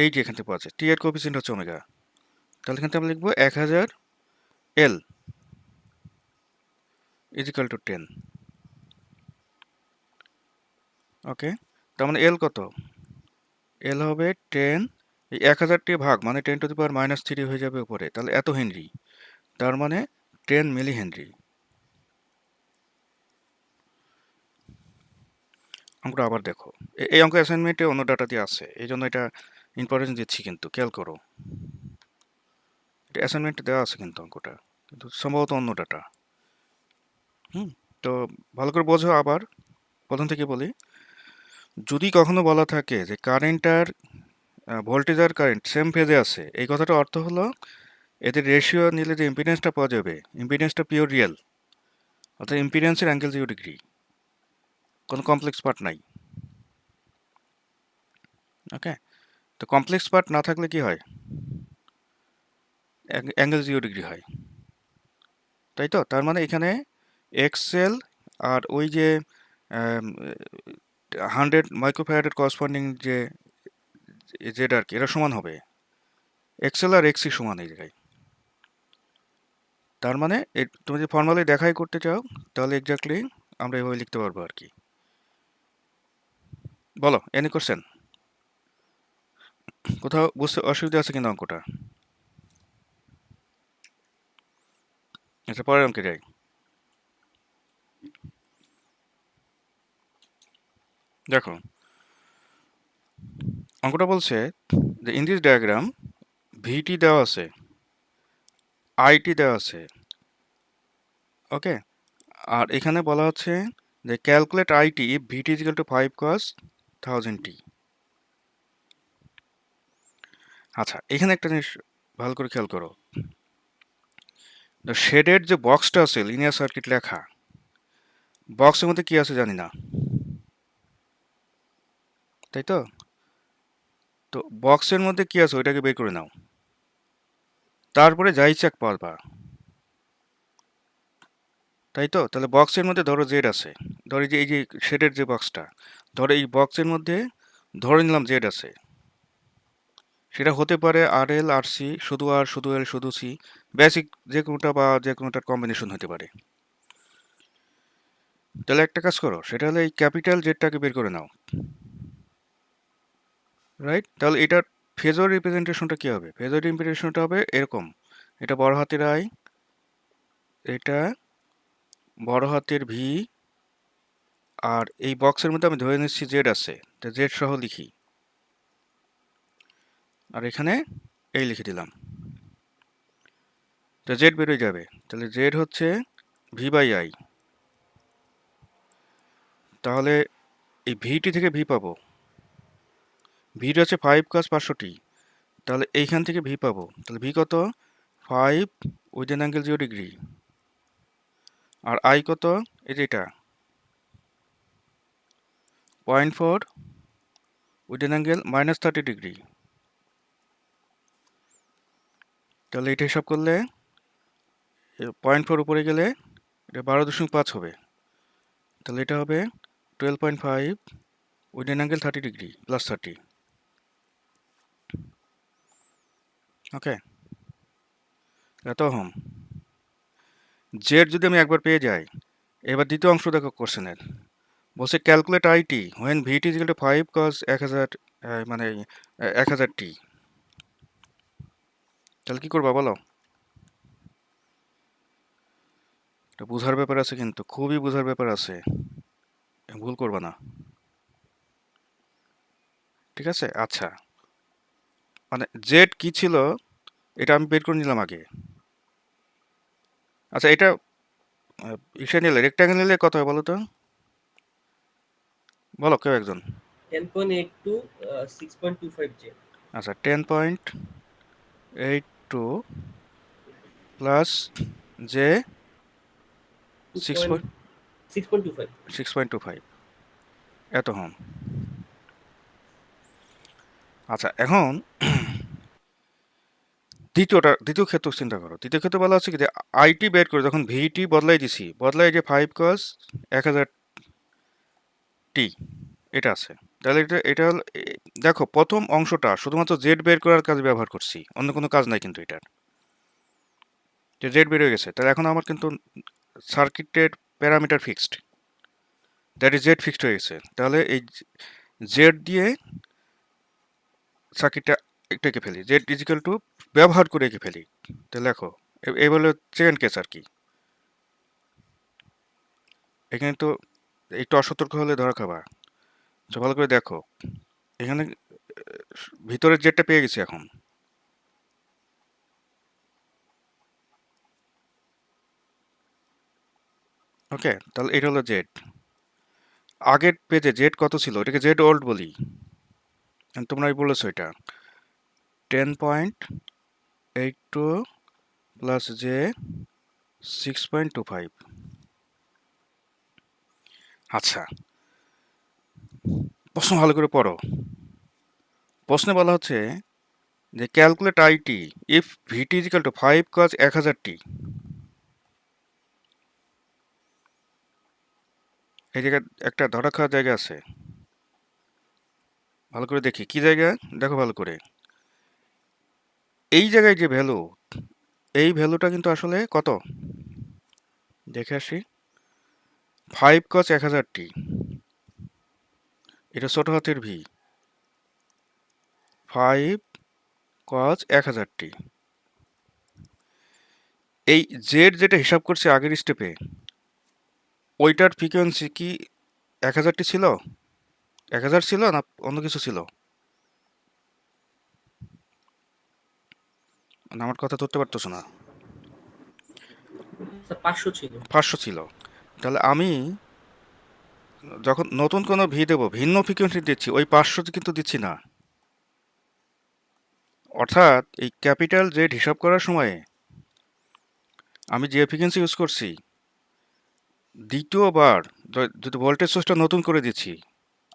[SPEAKER 1] এই যে এখান থেকে পাওয়া যায় টি এর কোএফিসিয়েন্ট হচ্ছে ওমেগা, তাহলে এখান থেকে আমরা লিখবো 1000 এল ইজিক্যাল টু 10। ওকে, তার মানে এল কত? এল হবে 10, এই 1000টি ভাগ মানে 10 টু দি পাওয়ার মাইনাস 3 হয়ে যাবে উপরে, তাহলে এত হেনরি, তার মানে 10 মিলি হেনরি। অঙ্কটা আবার দেখো, এই অঙ্ক অ্যাসাইনমেন্টে অন্য ডাটা দিয়ে আছে, এই জন্য এটা ইম্পর্টেন্স দিচ্ছি, কিন্তু খেয়াল করো এটা অ্যাসাইনমেন্টে দেওয়া আছে কিন্তু অঙ্কটা, কিন্তু সম্ভবত অন্য ডাটা। তো ভালো করে বোঝো। আবার প্রথম থেকে বলি, যদি কখনো বলা থাকে যে কারেন্ট আর ভোল্টেজ আর কারেন্ট সেম ফেজে আছে, এই কথাটা অর্থ হলো এদের রেশিও নিলে যে ইম্পিডেন্সটা পাওয়া যাবে, ইম্পিডেন্সটা পিওর রিয়েল, অর্থাৎ ইম্পিডেন্সের অ্যাঙ্গেল 0 ডিগ্রি, কোনো কমপ্লেক্স পার্ট নাই। ওকে, তো কমপ্লেক্স পার্ট না থাকলে কি হয়? অ্যাঙ্গেল 0 ডিগ্রি হয়, তাই তো? তার মানে এখানে এক্সেল আর ওই যে 100 মাইক্রোফ্যারাডের করসপন্ডিং যে জেড আর কি, এরা সমান হবে, এক্সেল আর এক্সি সমান এই জায়গায়। তার মানে তুমি যদি ফর্মালি দেখাই করতে চাও তাহলে এক্স্যাক্টলি আমরা এভাবে লিখতে পারবো আর কি। বলো, এনি কোশ্চেন? কোথাও বুঝতে অসুবিধা আছে কিনা অঙ্কটা? আচ্ছা, পরের অঙ্কে যাই। দেখো অঙ্কটা বলছে যে ইন দিস ডায়াগ্রাম ভিটি দেওয়া আছে, আইটি দেওয়া আছে। ওকে, আর এখানে বলা হচ্ছে যে calculate IT if VT is equal to 5 cos 1000t। আচ্ছা, এখানে একটা জিনিস ভালো করে খেয়াল করো, শেডের যে বক্সটা আছে লিনিয়ার সার্কিট লেখা, বক্সের মধ্যে কি আছে জানি না, তাই তো? তো বক্সের মধ্যে কি আছে ওইটাকে বের করে নাও, তারপরে যা ইচ্ছা পারবা, তাই তো? তাহলে বক্সের মধ্যে ধরো জেড আছে, ধরো এই যে শেডের যে বক্সটা, ধরো এই বক্সের মধ্যে ধরে নিলাম জেড আছে, সেটা হতে পারে আর এল আর সি, শুধু আর, শুধু এল, শুধু সি, বেসিক যে কোনোটা বা যে কোনোটার কম্বিনেশন হতে পারে। তাহলে একটা কাজ করো, সেটা হলো এই ক্যাপিটাল জেডটাকে বের করে নাও, রাইট? তাহলে এটার ফেজর রিপ্রেজেন্টেশনটা কি হবে? ফেজর রিপ্রেজেন্টেশনটা হবে এরকম, এটা বড় হাতের আই, এটা বড় হাতের ভি, আর এই বক্সের মধ্যে আমি ধরে নিচ্ছি জেড আছে, তা জেড সহ লিখি, আর এখানে এই লিখে দিলাম, তো জেড বেরোয় যাবে। তাহলে জেড হচ্ছে ভি বাই আই, তাহলে এই ভিটি থেকে ভি পাবো, ভিটা হচ্ছে 5 cos 500t, তাহলে এইখান থেকে ভি পাবো, তাহলে ভি কত? 5 উইথ এন অ্যাঙ্গেল 0 ডিগ্রি, আর আই কত? এই যে এটা 0.4 with an angle minus 30 degree. তাহলে এটা হিসাব করলে 0.4 উপরে গেলে এটা 12.5 হবে, তাহলে এটা হবে 12.5 with an angle 30 degree plus 30। ওকে, এত হোম জেড যদি আমি একবার পেয়ে যাই, এবার দ্বিতীয় অংশ দেখো কোশ্চেনের, বলছে calculate IT when VT is equal to 5 cos 1000, মানে 1000t। তাহলে কি করবা বলো? এটা বোঝার ব্যাপার আছে, কিন্তু খুবই বোঝার ব্যাপার আছে, ভুল করবা না, ঠিক আছে? আচ্ছা, মানে জেড কি ছিল এটা আমি বের করে নিলাম আগে। আচ্ছা, এটা ইসে নিলে রেক্ট্যাঙ্গেল নিলে কত হয় বলো তো, বলো কেউ একজন।
[SPEAKER 6] 10.82 6.25 জে।
[SPEAKER 1] আচ্ছা 10.82 প্লাস জে
[SPEAKER 6] 6.25
[SPEAKER 1] 6.25 এত হন। আচ্ছা এখন দ্বিতীয় ক্ষেত্র চিন্তা করো। দ্বিতীয় ক্ষেত্রে বলা হচ্ছে কি যে আইটি বের করে যখন ভিটি বদলাই দিছি, বদলাই যে 5 cos 1000 টি এটা আছে, তাহলে এটা হলো দেখো প্রথম অংশটা শুধুমাত্র জেড বের করার কাজে ব্যবহার করছি, অন্য কোনো কাজ নাই কিন্তু এটার, যে জেড বের হয়ে গেছে। তাহলে এখন আমার কিন্তু সার্কিটের parameter fixed, that is Z fixed হয়ে গেছে। তাহলে এই জেড দিয়ে সার্কিটটা একটু এঁকে ফেলি, জেড ইজিক্যাল টু ব্যবহার করে এঁকে ফেলি। তাহলে দেখো এই বলে সেকেন্ড কেস আর কি। এখানে তো একটু অসতর্ক হলে ধরা খাবা। তো ভালো করে দেখো এখানে ভিতরের জেডটা পেয়ে গেছি এখন। ওকে, তাহলে এটা হলো জেড। আগের পেজে জেড কত ছিল, এটাকে জেড ওল্ড বলি, তোমরাই বলেছো এটা 10.82 প্লাস জে 6.25। আচ্ছা প্রশ্ন ভালো করে পড়ো। প্রশ্নে বলা হচ্ছে যে calculate IT if VT is equal to 5 cos 1000 T. এই জায়গায় একটা ধরা খাওয়ার জায়গা আছে, ভালো করে দেখি কি জায়গা, দেখো ভালো করে। এই জায়গায় যে ভ্যালু, এই ভ্যালুটা কিন্তু আসলে কত দেখে আসি, 5 cos 1000 টি, এটা ছোট হাতের ভি, 5 cos 1000 টি। এই জেড যেটা হিসাব করছে আগের স্টেপে, ওইটার ফ্রিকোয়েন্সি কি 1000 টি ছিল, 1000 ছিল না অন্য কিছু ছিল? মানে আমার কথা ধরতে পারতেছো না।
[SPEAKER 6] 500 ছিল।
[SPEAKER 1] 500 ছিল। তাহলে আমি যখন নতুন কোনো ভি দেবো, ভিন্ন ফ্রিকোয়েন্সি দিচ্ছি, ওই 500 কিন্তু দিচ্ছি না। অর্থাৎ এই ক্যাপিটাল জেড হিসাব করার সময়ে আমি যে ফ্রিকোয়েন্সি ইউজ করছি, দ্বিতীয়বার যদি ভোল্টেজ সোর্সটা নতুন করে দিচ্ছি,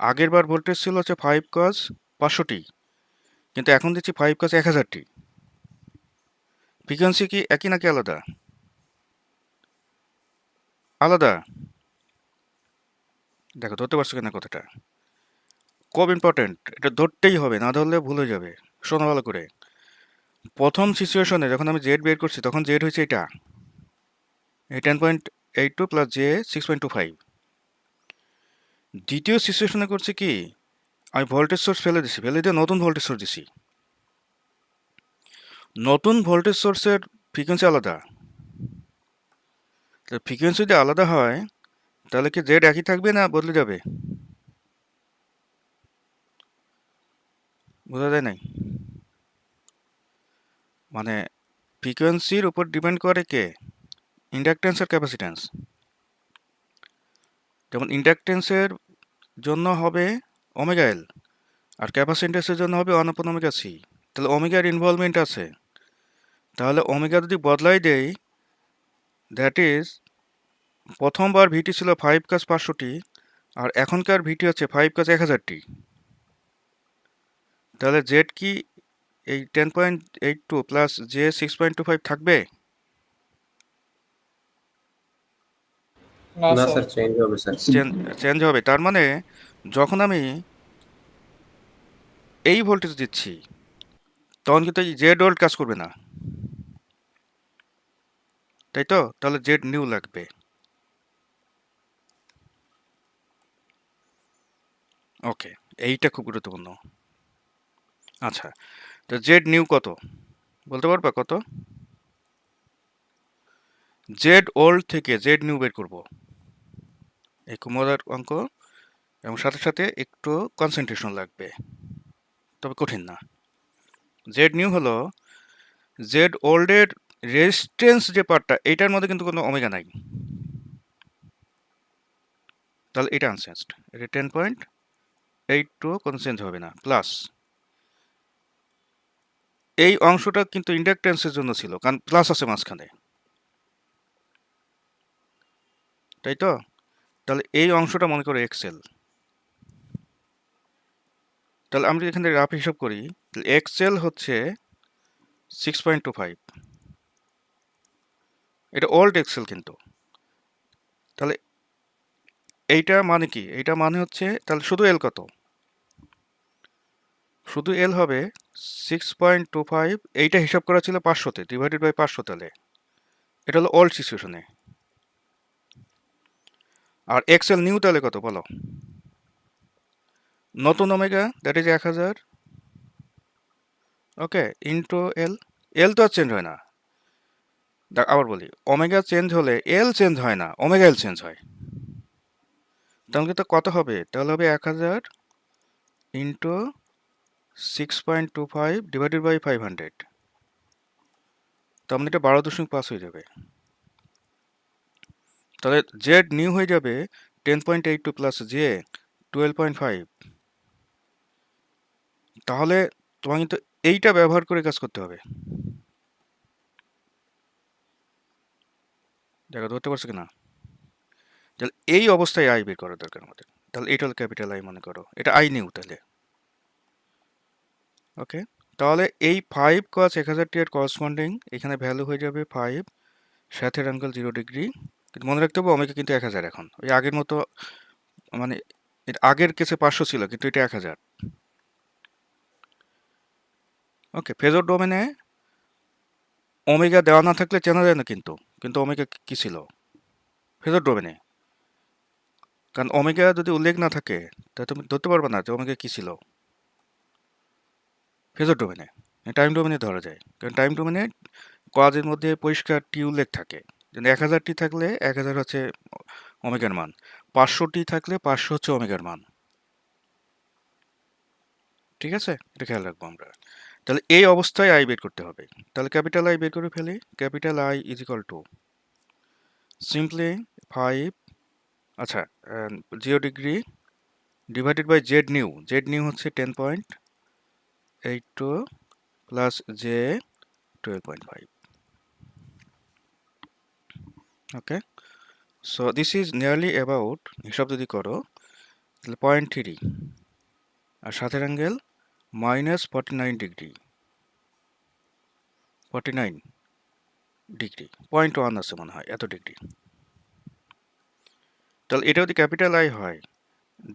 [SPEAKER 1] আগের বার ভোল্টেজ ছিল হচ্ছে 5 cos 500 টি, কিন্তু এখন দিচ্ছি 5 cos 1000 টি। ফ্রিকোয়েন্সি কি একই নাকি আলাদা? আলাদা। দেখো ধরতে পারছো কিনা কথাটা, খুব ইম্পর্টেন্ট, এটা ধরতেই হবে, না ধরলে ভুল হয়ে যাবে। শোনো ভালো করে, প্রথম সিচুয়েশনে যখন আমি জেড বের করছি তখন জেড হয়েছে এটা, এই 10.82 প্লাস জে 6.25। দ্বিতীয় সিচুয়েশনে করছি কি, আমি ভোল্টেজ সোর্স ফেলে দিছি, ফেলে দিয়ে নতুন ভোল্টেজ সোর্স দিছি। নতুন ভোল্টেজ সোর্সের ফ্রিকোয়েন্সি আলাদা। ফ্রিকোয়েন্সি যদি আলাদা হয় তাহলে কি জেড একই থাকবে না বদলে যাবে? বোঝা যায় নাই? মানে ফ্রিকোয়েন্সির উপর ডিপেন্ড করে কে, ইন্ডাকটেন্স আর ক্যাপাসিট্যান্স। যেমন ইন্ডাকটেন্সের জন্য হবে ওমেগা এল, আর ক্যাপাসিট্যান্সের জন্য হবে 1 ওমেগা সি। তাহলে ওমেগার ইনভলভমেন্ট আছে। তাহলে ওমেগা যদি বদলাই দেই, দ্যাট ইজ প্রথমবার ভিটি ছিল 5 cos 500 টি, আর এখনকার ভিটি হচ্ছে 5 cos 1000 টি। তাহলে জেড কি এই 10.82 প্লাস জে 6.25 থাকবে?
[SPEAKER 2] না স্যার, চেঞ্জ হবে স্যার।
[SPEAKER 1] চেঞ্জ হবে। তার মানে যখন আমি এই ভোল্টেজ দিচ্ছি তখন কিন্তু এই জেড ওল্ড কাজ করবে না, তাই তো? তাহলে জেড নিউ লাগবে। ওকে, এইটা খুব গুরুত্বপূর্ণ। আচ্ছা, তো জেড নিউ কত বলতে পারবা কত? জেড ওল্ড থেকে জেড নিউ বের করব, এই খুব মজার অঙ্ক, এবং সাথে সাথে একটু কনসেন্ট্রেশন লাগবে, তবে কঠিন না। জেড নিউ হলো জেড ওল্ডের রেজিস্ট্যান্স যে পার্টটা, এইটার মধ্যে কিন্তু কোনো ওমেগা নাই। তাহলে এটা আনচেঞ্জড, এটা 10.82 কোনো চেঞ্জ হবে না, প্লাস এই অংশটা কিন্তু ইন্ডাকটেন্সের জন্য ছিল, কারণ প্লাস আছে মাঝখানে, তাই তো? তাহলে এই অংশটা মনে করো এক্সেল। তাহলে আমরা এখানে রাফ হিসাব করি, এক্সেল হচ্ছে 6.25, এটা ওল্ড এক্সেল কিন্তু। তাহলে এইটা মানে কি? এইটা মানে হচ্ছে তাহলে শুধু এল কত? শুধু এল হবে 6.25, এইটা হিসাব করা ছিল 500-তে, ডিভাইডেড বাই 500 তাহলে এটা হলো ওল্ড সিচুয়েশনে। আর এক্সেল নিউ তাহলে কত বলো? নতুন omega, that is 1000, okay, into L. L তো আর চেঞ্জ হয় না, আবার বলি, ওমেগা চেঞ্জ হলে এল চেঞ্জ হয় না, ওমেগা এল চেঞ্জ হয়। তাহলে তো কত হবে? তাহলে হবে 1000 ইন্টু 6.25 ডিভাইডেড বাই 500, তার মানে এটা 12.5 হয়ে যাবে। তাহলে জেড নিউ হয়ে যাবে 10.82 প্লাস জে 12.5। তাহলে তোমাকে কিন্তু এইটা ব্যবহার করে কাজ করতে হবে। দেখো ধরতে পারছো কিনা? তাহলে এই অবস্থায় আই বের করা দরকার আমাদের। তাহলে এটা হলো ক্যাপিটাল আই মনে করো, এটা আই নিউ তাহলে, ওকে। তাহলে এই 5 cos 1000t এর করসপন্ডিং এখানে ভ্যালু হয়ে যাবে 5, সাথে অ্যাঙ্গেল 0 ডিগ্রি। কিন্তু মনে রাখতে হবে ওমেগা কিন্তু 1000 এখন, ওই আগের মতো, মানে এর আগের কেসে 500 ছিল কিন্তু এটা 1000, ওকে। ফেজর ডোমেনে ওমেগা দেওয়া না থাকলে চেনা যায় না, কিন্তু কিন্তু ওমেগা কি ছিল ফেজর ডোমেনে? কারণ ওমেগা যদি উল্লেখ না থাকে তাহলে তুমি ধরতে পারবে না যে ওমেগা কি ছিল ফেজর ডোমেনে। টাইম ডোমেনে ধরা যায়, কারণ টাইম ডোমেনে কাজের মধ্যে পরিষ্কার টি উল্লেখ থাকে। যেন 1000টি থাকলে 1000 হচ্ছে ওমেগার মান, 500টি থাকলে 500 হচ্ছে ওমেগার মান, ঠিক আছে? এটা খেয়াল রাখবো আমরা। তাহলে এই অবস্থায় আই বের করতে হবে। তাহলে ক্যাপিটাল আই বের করে ফেলি। Capital I is equal to simply 5, আচ্ছা 0 degree divided by Z new. Z new হচ্ছে 10.82 plus J 12.5, okay. So this is nearly about, হিসাব যদি করো তাহলে 0.3, আর সাথে অ্যাঙ্গেল -49 ডিগ্রি, 49 ডিগ্রি, 0.1 আছে মনে হয়, এত ডিগ্রি। তাহলে এটা যদি ক্যাপিটাল আই হয়,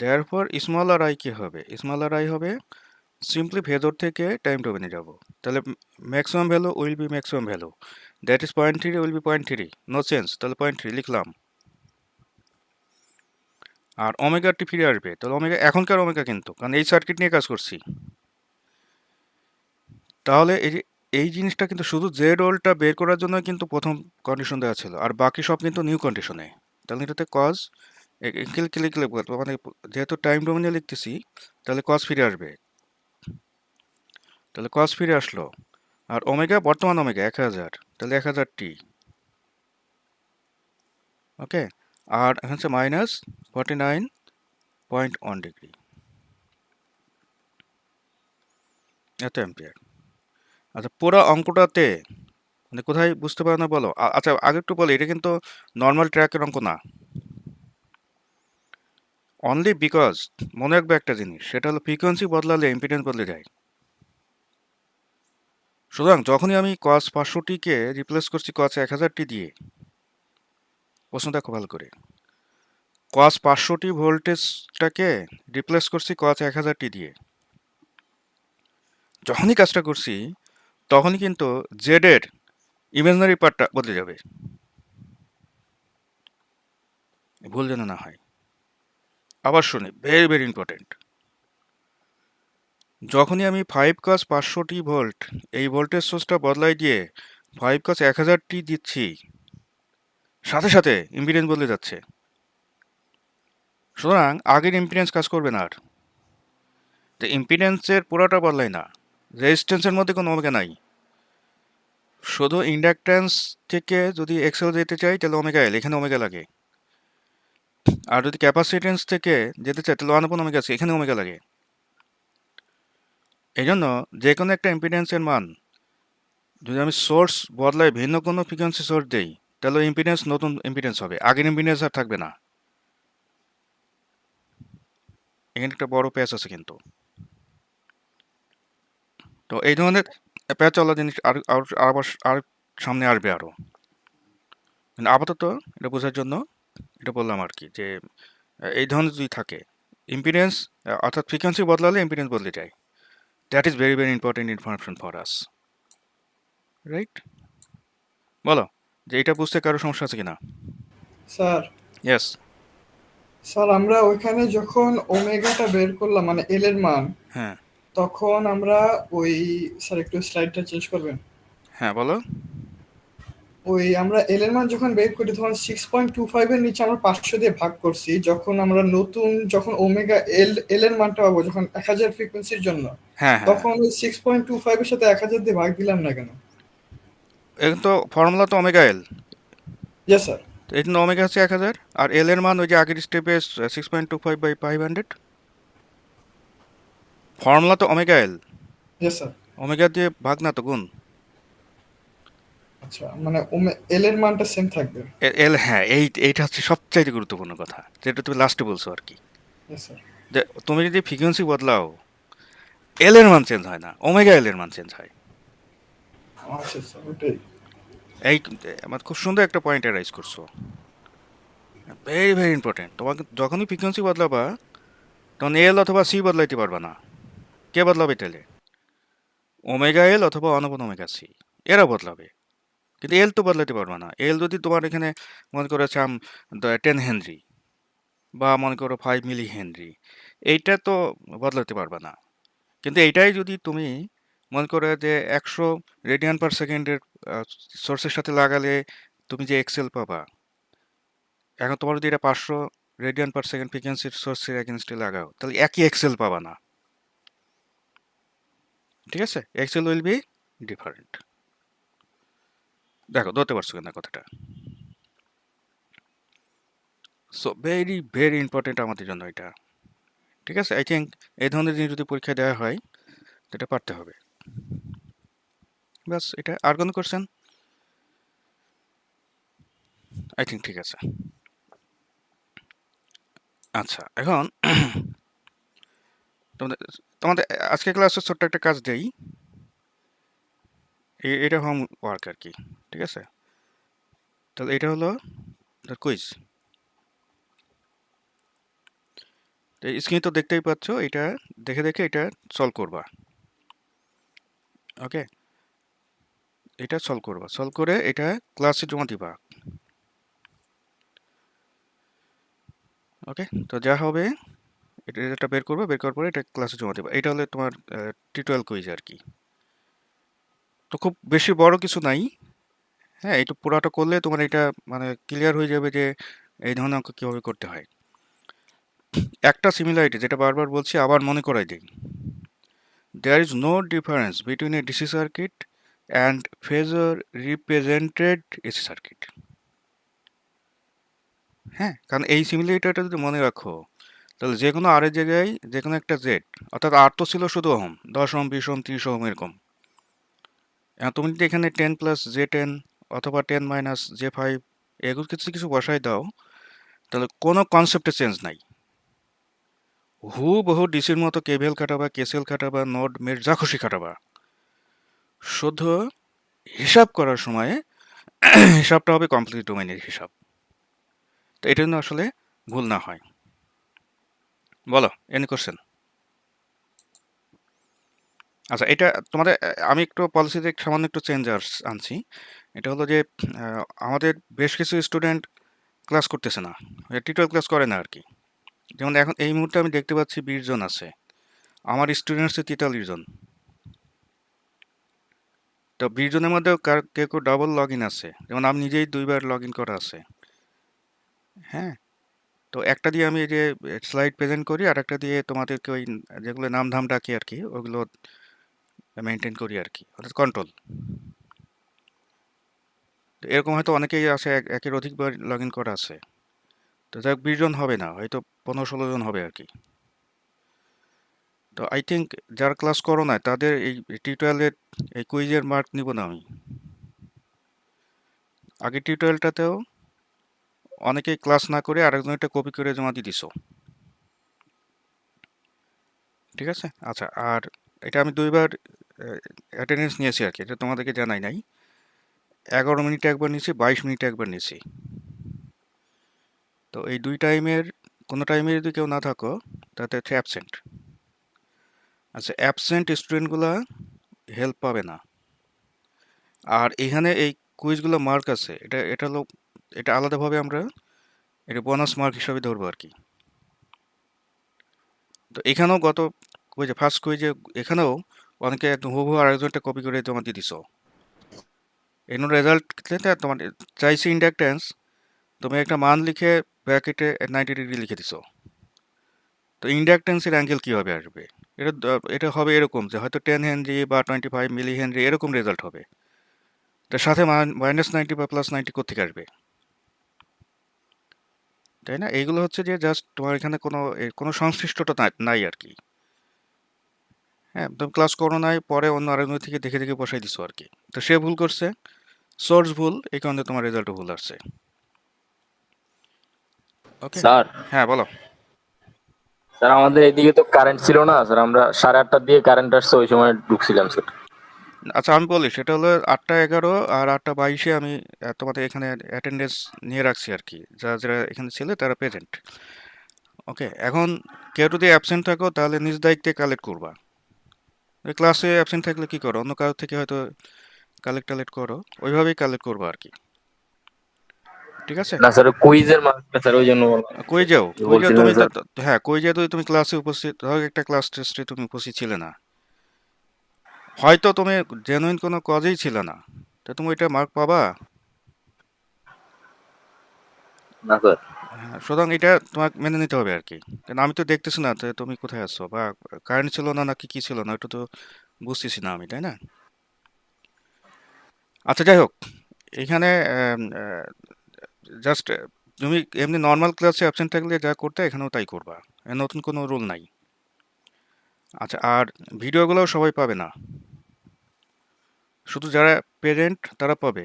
[SPEAKER 1] দেয়ারফর স্মল আর আই কি হবে? স্মল আর আই হবে সিম্পলি ভেতর থেকে টাইম ডোমেনে যাব। তাহলে maximum value will be maximum value, that is 0.3 will be 0.3, no change. তাহলে 0.3 লিখলাম। আর ওমেগাটি ফিরে আসবে, তাহলে ওমেগা এখনকার ওমেগা কিন্তু, কারণ এই সার্কিট নিয়ে কাজ করছি। তাহলে এই জিনিসটা কিন্তু শুধু জেড ওল্ডটা বের করার জন্য কিন্তু প্রথম কন্ডিশন দেওয়া ছিল, আর বাকি সব কিন্তু নিউ কন্ডিশনে। তাহলে এটাতে কজ মানে যেহেতু টাইম ডোমেনে লিখতেছি তাহলে কজ ফিরে আসবে, তাহলে কজ ফিরে আসলো। আর ওমেগা বর্তমান ওমেগা 1000, তাহলে 1000টি, ওকে। আর হচ্ছে -49.1 ডিগ্রি, এত অ্যাম্পিয়ার। আচ্ছা পুরো অঙ্কটাতে মানে কোথায় বুঝতে পারো না বলো? আচ্ছা আগে একটু বলো, এটা কিন্তু নর্মাল ট্র্যাকের অঙ্ক না, অনলি বিকজ মনে রাখবে একটা জিনিস, সেটা হলো ফ্রিকোয়েন্সি বদলালে ইম্পিডেন্স বদলে যায়। সুতরাং যখনই আমি cos 500টিকে রিপ্লেস করছি cos 1000টি দিয়ে, প্রশ্ন দেখো ভালো করে, cos 500টি ভোল্টেজটাকে রিপ্লেস করছি cos 1000টি দিয়ে, যখনই কাজটা করছি তখনই কিন্তু জেড এর ইমাজিনারি পার্টটা বদলে যাবে, ভুল যেন না হয়। আবার শুনি, ভেরি ভেরি ইম্পর্টেন্ট, যখনই আমি 5 cos 500টি ভোল্ট এই ভোল্টেজ সোর্সটা বদলাই দিয়ে 5 cos 1000টি দিচ্ছি, সাথে সাথে ইম্পিডেন্স বদলে যাচ্ছে। সুতরাং আগের ইম্পিডেন্স কাজ করবে না আর, তো ইম্পিডেন্সের পুরোটা বদলায় না, রেজিস্ট্যান্সের মধ্যে কোনো ওমেগা নাই, শুধু ইন্ডাকট্যান্স থেকে যদি এক্সেল যেতে চাই তাহলে ওমেগা এল, এখানে ওমেগা লাগে। আর যদি ক্যাপাসিটেন্স থেকে যেতে চাই তাহলে 1/ওমেগা সি, এখানে ওমেগা লাগে। এই জন্য যে কোনো একটা ইম্পিডেন্সের মান যদি আমি সোর্স বদলাই, ভিন্ন কোনো ফ্রিকোয়েন্সি সোর্স দেই, তাহলে ইম্পিডেন্স নতুন ইম্পিডেন্স হবে, আগের ইম্পিডেন্স আর থাকবে না। এখানে একটা বড় প্যাচ আছে কিন্তু। তো এই ধরনের প্যাচ চলা জিনিস আর সামনে আসবে আরও। কিন্তু আপাতত এটা বোঝার জন্য এটা বললাম আর কি, যে এই ধরনের যদি থাকে ইম্পিডেন্স, অর্থাৎ ফ্রিকোয়েন্সি বদলালে ইম্পিডেন্স বদলে যায়। That is very very important information for us, right? বলো যে এটা বুঝতে কারো সমস্যা আছে কিনা?
[SPEAKER 9] Sir
[SPEAKER 1] yes.
[SPEAKER 9] স্যার আমরা ওইখানে যখন ওমেগাটা বের করলাম মানে এল এর মান,
[SPEAKER 1] হ্যাঁ
[SPEAKER 9] তখন আমরা ওই, স্যার একটু স্লাইডটা চেঞ্জ করবেন।
[SPEAKER 1] হ্যাঁ বলো।
[SPEAKER 9] ওই আমরা এল এর মান যখন বের করি তখন 6.25 এর নিচে আমরা 500 দিয়ে ভাগ করছি। যখন আমরা যখন ওমেগা এল এর মানটা পাবো যখন 1000 ফ্রিকোয়েন্সির জন্য,
[SPEAKER 1] হ্যাঁ হ্যাঁ,
[SPEAKER 9] তখন ওই 6.25 এর সাথে 1000 দিয়ে ভাগ দিলাম না কেন?
[SPEAKER 1] এখন তো ফর্মুলা তো ওমেগা এল,
[SPEAKER 9] ইয়েস স্যার।
[SPEAKER 1] তো এই জন্য ওমেগা হচ্ছে 1000, আর এল এর মান ওই যে আগের স্টেপে 6.25/500। ফর্মুলা তো ওমেগা এল,
[SPEAKER 9] ইয়েস স্যার।
[SPEAKER 1] ওমেগা দিয়ে ভাগ না তো গুণ।
[SPEAKER 9] আচ্ছা, মানে এল এর মানটা সেম থাকবে।
[SPEAKER 1] এল, হ্যাঁ, এইটা হচ্ছে সবচাইতে গুরুত্বপূর্ণ কথা, যেটা তুমি লাস্টে বলছো আর কি,
[SPEAKER 9] ইয়েস স্যার।
[SPEAKER 1] যে তুমি যদি ফ্রিকোয়েন্সি বদলাও এল এর মান চেঞ্জ হয় না, ওমেগা এল এর মান চেঞ্জ হয়।
[SPEAKER 9] আচ্ছা স্যার, ওটাই।
[SPEAKER 1] এই আমার খুব সুন্দর একটা পয়েন্ট রাইজ করছো, ভেরি ভেরি ইম্পর্টেন্ট। তোমাকে যখনই ফ্রিকোয়েন্সি বদলাবা তখন এল অথবা সি বদলাইতে পারবা না। কে বদলাবে তাহলে? ওমেগা এল অথবা অনবন ওমেগা সি, এরা বদলাবে। কিন্তু এল তো বদলাতে পারবা না। এল যদি তোমার এখানে মনে করো 10 হেনরি বা মনে করো 5 মিলি হেনরি, এইটা তো বদলাতে পারবা না। কিন্তু এইটাই যদি তুমি মনে করো যে 100 রেডিয়ান পার সেকেন্ডের সোর্সের সাথে লাগালে তুমি যে এক্সেল পাবা, এখন তোমার যদি এটা 500 রেডিয়ান পার সেকেন্ড ফ্রিকোয়েন্সির সোর্সের এগেনস্টে লাগাও, তাহলে একই এক্সেল পাবা না। ঠিক আছে, এক্সেল উইল বি ডিফারেন্ট। দেখো ধরতে পারছো কিনা কথাটা? সো ভেরি ভেরি ইম্পর্টেন্ট আমাদের জন্য এটা। ঠিক আছে, আই থিঙ্ক এই ধরনের জিনিস যদি পরীক্ষা দেওয়া হয় তো এটা পারতে হবে। ব্যাস, এটা আর কোনো কোশ্চেন? আই থিঙ্ক ঠিক আছে। আচ্ছা, এখন তোমাদের তোমাদের আজকে ক্লাসে ছোট্ট একটা কাজ দেই, এটা হোম ওয়ার্ক আর কি। ঠিক আছে, তাহলে এটা হলো কুইজ। স্ক্রিন তো দেখতেই পাচ্ছ, এটা দেখে দেখে এটা সলভ করবা। ওকে, এটা সলভ করবা, সলভ করে এটা ক্লাসে জমা দিবা। ওকে, তো যা হবে এটা বের করবে, বের করার পরে এটা ক্লাসে জমা দেবা। এটা হলে তোমার টিউটোরিয়াল কুইজ আর কি। তো খুব বেশি বড় কিছু নাই। হ্যাঁ, এটা পুরাটা করলে তোমার এটা মানে ক্লিয়ার হয়ে যাবে যে এই ধরনের অঙ্ক কীভাবে করতে হয়। একটা সিমিলারিটি, যেটা বারবার বলছি আবার মনে করাই দিই, there is no difference between a DC circuit and phasor represented AC circuit. হ্যাঁ, কারণ এই সিমিলারিটিটা যদি মনে রাখো, তাহলে যে কোনো আর এর জায়গায় যে কোনো একটা জেড, অর্থাৎ আর তো ছিল শুধু ওহম, 10 ওহম 20 ওহম 30 ওহম এরকম। এখন তুমি যদি এখানে 10 প্লাস J10 অথবা 10 মাইনাস J5 এগুলো কিছু কিছু বসাই দাও, তাহলে কোনো কনসেপ্টে চেঞ্জ নাই। হুবহু ডিসির মতো কেভিএল খাটাবা, কেসিএল খাটাবা, নোড মেট যা খুশি খাটাবা, শুধু হিসাব করার সময় হিসাবটা হবে কমপ্লিট ডোমেনের হিসাব। তো এটা জন্য আসলে ভুল না হয়। বলো, এনি কোশ্চেন? আচ্ছা, এটা তোমাদের আমি একটু পলিসিতে সামান্য একটু চেঞ্জ আনছি। এটা হলো যে আমাদের বেশ কিছু স্টুডেন্ট ক্লাস করতেছে না, টিউটোরিয়াল ক্লাস করে না আর কি। যেমন এখন এই মুহূর্তে আমি দেখতে পাচ্ছি 20 জন আছে, আমার স্টুডেন্টস 43 জন। তো 20 জনের মধ্যেও কেউ ডাবল লগ ইন আছে, যেমন আমি নিজেই 2বার লগ ইন করা আছে। হ্যাঁ, তো একটা দিয়ে আমি এই যে স্লাইড প্রেজেন্ট করি, আর একটা দিয়ে তোমাদেরকে ওই যেগুলো নাম ধাম ডাকি আর কি, ওগুলো মেনটেন করি আর কি, অর্থাৎ কন্ট্রোল। এরকম হয়তো অনেকেই আছে একের অধিকবার লগ ইন করা আছে। তো যাই হোক 20 জন হবে না, হয়তো 15-16 জন হবে আর কি। তো আই থিঙ্ক যারা ক্লাস করো না তাদের এই টিউটোরিয়ালের এই কুইজের মার্ক নিব না আমি। আগে টিউটোরিয়ালটাতেও অনেকেই ক্লাস না করে আরেকজন এটা কপি করে জমা দিয়ে দিছো, ঠিক আছে? আচ্ছা, আর এটা আমি 2বার অ্যাটেন্ডেন্স নিয়েছি আর কি, এটা তোমাদেরকে জানাই নাই। 11 মিনিটে একবার নিয়েছি, 22 মিনিটে একবার নিয়েছি। তো এই 2 টাইমের কোনো টাইমে যদি কেউ না থাকো তাতে হচ্ছে অ্যাবসেন্ট। আচ্ছা, অ্যাবসেন্ট স্টুডেন্টগুলা হেল্প পাবে না। আর এখানে এই কুইজগুলো মার্ক আছে, এটা আলাদাভাবে আমরা এটা বোনাস মার্ক হিসাবে ধরবো আর কি। তো এখানেও গত কুইজে ফার্স্ট কুইজে এখানেও অনেকে একদম হুবহু আরেকজনটা কপি করে জমা দিয়ে দিছো। এর রেজাল্ট তোমার চাইছি ইন্ডাকটেন্স, তুমি একটা মান লিখে ব্র্যাকেটে 90 ডিগ্রি লিখে দিছো। তো ইন্ডাকটেন্সের অ্যাঙ্গেল কীভাবে আসবে? এটা হবে এরকম যে হয়তো 10 হেনরি বা 25 মিলি হেনরি এরকম রেজাল্ট হবে। তার সাথে -90 বা +90 কোত্থেকে আসবে, তাই না? এইগুলো হচ্ছে যে জাস্ট তোমার এখানে কোনো সংশ্লিষ্টতা নাই আর কি। হ্যাঁ, তুমি ক্লাস করো নাই, পরে অন্য আরেকজন থেকে দেখে দেখে বসাই দিছো আর কি। তো সে ভুল করছে, সোর্স ভুল, এই কারণে তোমার রেজাল্টও ভুল আসছে। ওকে,
[SPEAKER 8] স্যার
[SPEAKER 1] হ্যাঁ বলো।
[SPEAKER 8] স্যার আমাদের এদিকে তো কারেন্ট ছিল না স্যার, আমরা 8:30 দিয়ে কারেন্ট আসছে, ওই সময় ঢুকছিলাম স্যার।
[SPEAKER 1] আচ্ছা আমি বলি, সেটা হলো 8টা 11 আর 8টা 22-এ আমি তোমাদের এখানে অ্যাটেন্ডেন্স নিয়ে রাখছি আর কি, যারা এখানে ছিল তারা প্রেজেন্ট। ওকে, এখন কেউ যদি অ্যাবসেন্ট থাকো তাহলে নিজ দায়িত্বে কালেক্ট করবা। ক্লাসে অ্যাবসেন্ট থাকলে কি করো, অন্য কারোর থেকে হয়তো কালেক্ট করো, ওইভাবেই কালেক্ট করবো আর কি, ঠিক আছে?
[SPEAKER 8] না স্যার, কুইজের মার্কটা স্যার, ওই জন্য বললাম।
[SPEAKER 1] কই যাও
[SPEAKER 8] বলছিলেন
[SPEAKER 1] তুমি
[SPEAKER 8] স্যার।
[SPEAKER 1] হ্যাঁ, কই যাও তুমি ক্লাসে উপস্থিত, ধরো একটা ক্লাস টেস্টে তুমি উপস্থিত ছিলে না, হয়তো তুমি জেনুইন কোনো কজেই ছিল না, তো তুমি ওইটা মার্ক পাবা?
[SPEAKER 8] না স্যার।
[SPEAKER 1] হ্যাঁ, সুতরাং এটা তোমাকে মেনে নিতে হবে আর কি, কারণ আমি তো দেখতেছি না যে তুমি কোথায় আছো, বা কারেন্ট ছিল না নাকি কি ছিল না, ওটা তো বুঝতেছি না আমি, তাই না? আচ্ছা যাই হোক, এখানে জাস্ট তুমি এমনি নর্মাল ক্লাসে অ্যাবসেন্ট থাকলে যা করতে এখানেও তাই করবা, নতুন কোনো রুল নাই। আচ্ছা, আর ভিডিওগুলোও সবাই পাবে না, শুধু যারা পেরেন্ট তারা পাবে,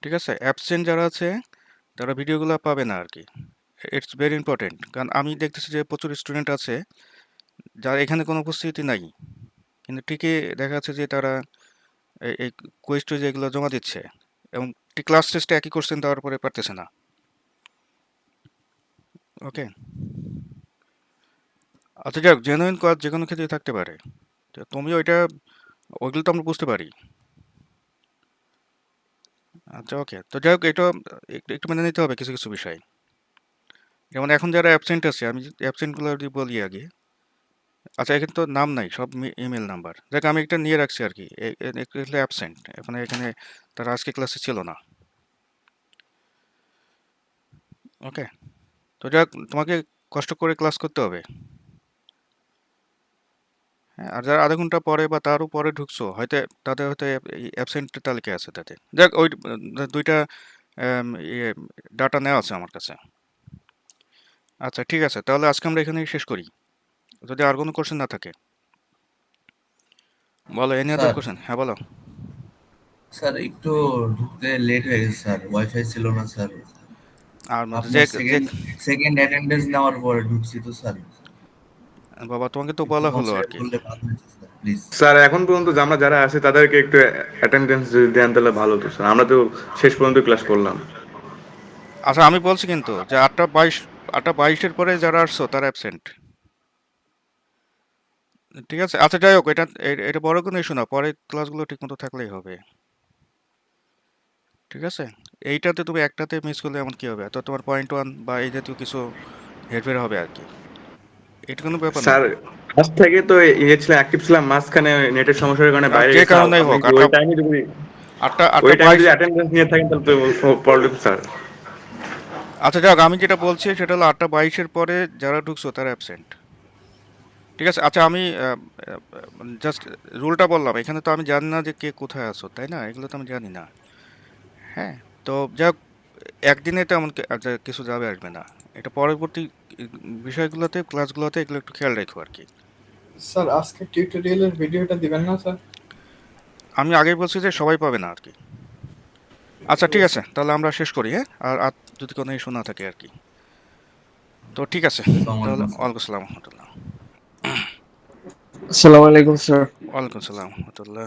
[SPEAKER 1] ঠিক আছে? অ্যাবসেন্ট যারা আছে তারা ভিডিওগুলো পাবে না আর কি। ইটস ভেরি ইম্পর্টেন্ট, কারণ আমি দেখতেছি যে প্রচুর স্টুডেন্ট আছে যারা এখানে কোনো উপস্থিতি নাই, কিন্তু ঠিকই দেখা যাচ্ছে যে তারা এই কুইজ টুইজ এগুলো জমা দিচ্ছে, এবং ক্লাস টেস্টে একই কোশ্চেন দেওয়ার পরে পারতেছে না। ওকে, আচ্ছা যাক, জেনুইন কাজ যে কোনো ক্ষেত্রে থাকতে পারে, তো তুমি ওইগুলো তো আমরা বুঝতে পারি। আচ্ছা ওকে, তো যাই হোক, এটা একটু মেনে নিতে হবে কিছু কিছু বিষয়। যেমন এখন যারা অ্যাবসেন্ট আছে, আমি অ্যাবসেন্টগুলো যদি বলি আগে। আচ্ছা, এখানে তো নাম নাই, সব ইমেল নাম্বার, দেখ আমি একটা নিয়ে রাখছি আর কি, অ্যাবসেন্ট, এখানে তারা আজকে ক্লাসে ছিল না। ওকে, তো যাক, তোমাকে কষ্ট করে ক্লাস করতে হবে। হ্যাঁ, আর যারা আধা ঘন্টা পরে বা তারও পরে ঢুকছো, হয়তো তাদের হয়তো অ্যাবসেন্ট তালিকায় আছে তাতে, যাক ওই 2টা ডাটা নেওয়া আছে আমার কাছে। আচ্ছা ঠিক আছে, তাহলে আজকে আমরা এখানেই শেষ করি, যদি আর কোনো কোশ্চেন না থাকে। বলো, এনি আদার
[SPEAKER 10] স্যার
[SPEAKER 1] কোশ্চেন? হ্যাঁ বলো।
[SPEAKER 10] স্যার একটু ঢুকতে লেট হয়ে গেছে স্যার, ওয়াইফাই ছিল না স্যার।
[SPEAKER 1] আর যে
[SPEAKER 10] আপনার সেকেন্ড অ্যাটেন্ডেন্স নেওয়ার পরে ঢুকছি তো স্যার।
[SPEAKER 1] বাবা, তোমাকে তো
[SPEAKER 10] একটু
[SPEAKER 1] বলা হলো আর
[SPEAKER 10] কনসিডার
[SPEAKER 1] কি।
[SPEAKER 10] করলে ভালো হতো স্যার, প্লিজ।
[SPEAKER 11] স্যার এখন পর্যন্ত আমরা যারা আছি তাদেরকে একটু অ্যাটেন্ডেন্স যদি দেন তাহলে ভালো হতো স্যার, আমরা তো শেষ পর্যন্ত ক্লাস করলাম।
[SPEAKER 1] আচ্ছা আমি বলছি কিন্তু যে 8টা 22-এর পরে যারা আসছো তারা অ্যাবসেন্ট, ঠিক আছে? আচ্ছা যাই হোক, এটা বড় কোনো ইস্যু না, পরে ক্লাসগুলো ঠিক মতো থাকলেই হবে, ঠিক আছে? এইটাতে তুমি একটাতে মিস করলে এমন কি হবে, তো তোমার 0.1 বা এই জাতীয় কিছু হেরফের হবে আর কি, এটা কোনো ব্যাপার না।
[SPEAKER 11] স্যার ফার্স্ট থেকে তো ছিলাম, অ্যাক্টিভ ছিলাম, মাঝখানে নেটের সমস্যার কারণে বাইরে
[SPEAKER 1] যে
[SPEAKER 11] গেছি।
[SPEAKER 1] কারণেই হোক,
[SPEAKER 11] ওই টাইমে যদি
[SPEAKER 1] 8টা 22।
[SPEAKER 11] অ্যাটেন্ডেন্স নিয়ে থাকেন তাহলে তো প্রবলেম স্যার।
[SPEAKER 1] আচ্ছা যাক, আমি যেটা বলছি সেটা হলো 8টা 22-এর পরে যারা ঢুকছো তারা অ্যাবসেন্ট, ঠিক আছে? আচ্ছা আমি জাস্ট রুলটা বললাম, এখানে তো আমি জানি না যে কে কোথায় আছো, তাই না? এগুলো তো আমি জানি না। হ্যাঁ, তো যাক, একদিনে তেমন কিছু যাবে আসবে না, এটা পরবর্তী বিষয়গুলোতে ক্লাসগুলোতে এগুলো একটু খেয়াল রাখো আর কি।
[SPEAKER 9] স্যার আজকে টিউটোরিয়ালের ভিডিওটা দিবেন না স্যার?
[SPEAKER 1] আমি আগেই বলছি যে সবাই পাবে না আর কি। আচ্ছা ঠিক আছে, তাহলে আমরা শেষ করি, হ্যাঁ? আর যদি কোনো ইস্যু না থাকে আর কি। তো ঠিক আছে, তাহলে ওয়ালাইকুম আসসালাম রহমতুল্লাহ।
[SPEAKER 7] আসসালামু আলাইকুম স্যার।
[SPEAKER 1] ওয়ালাইকুম আসসালাম রহমতুল্লাহ।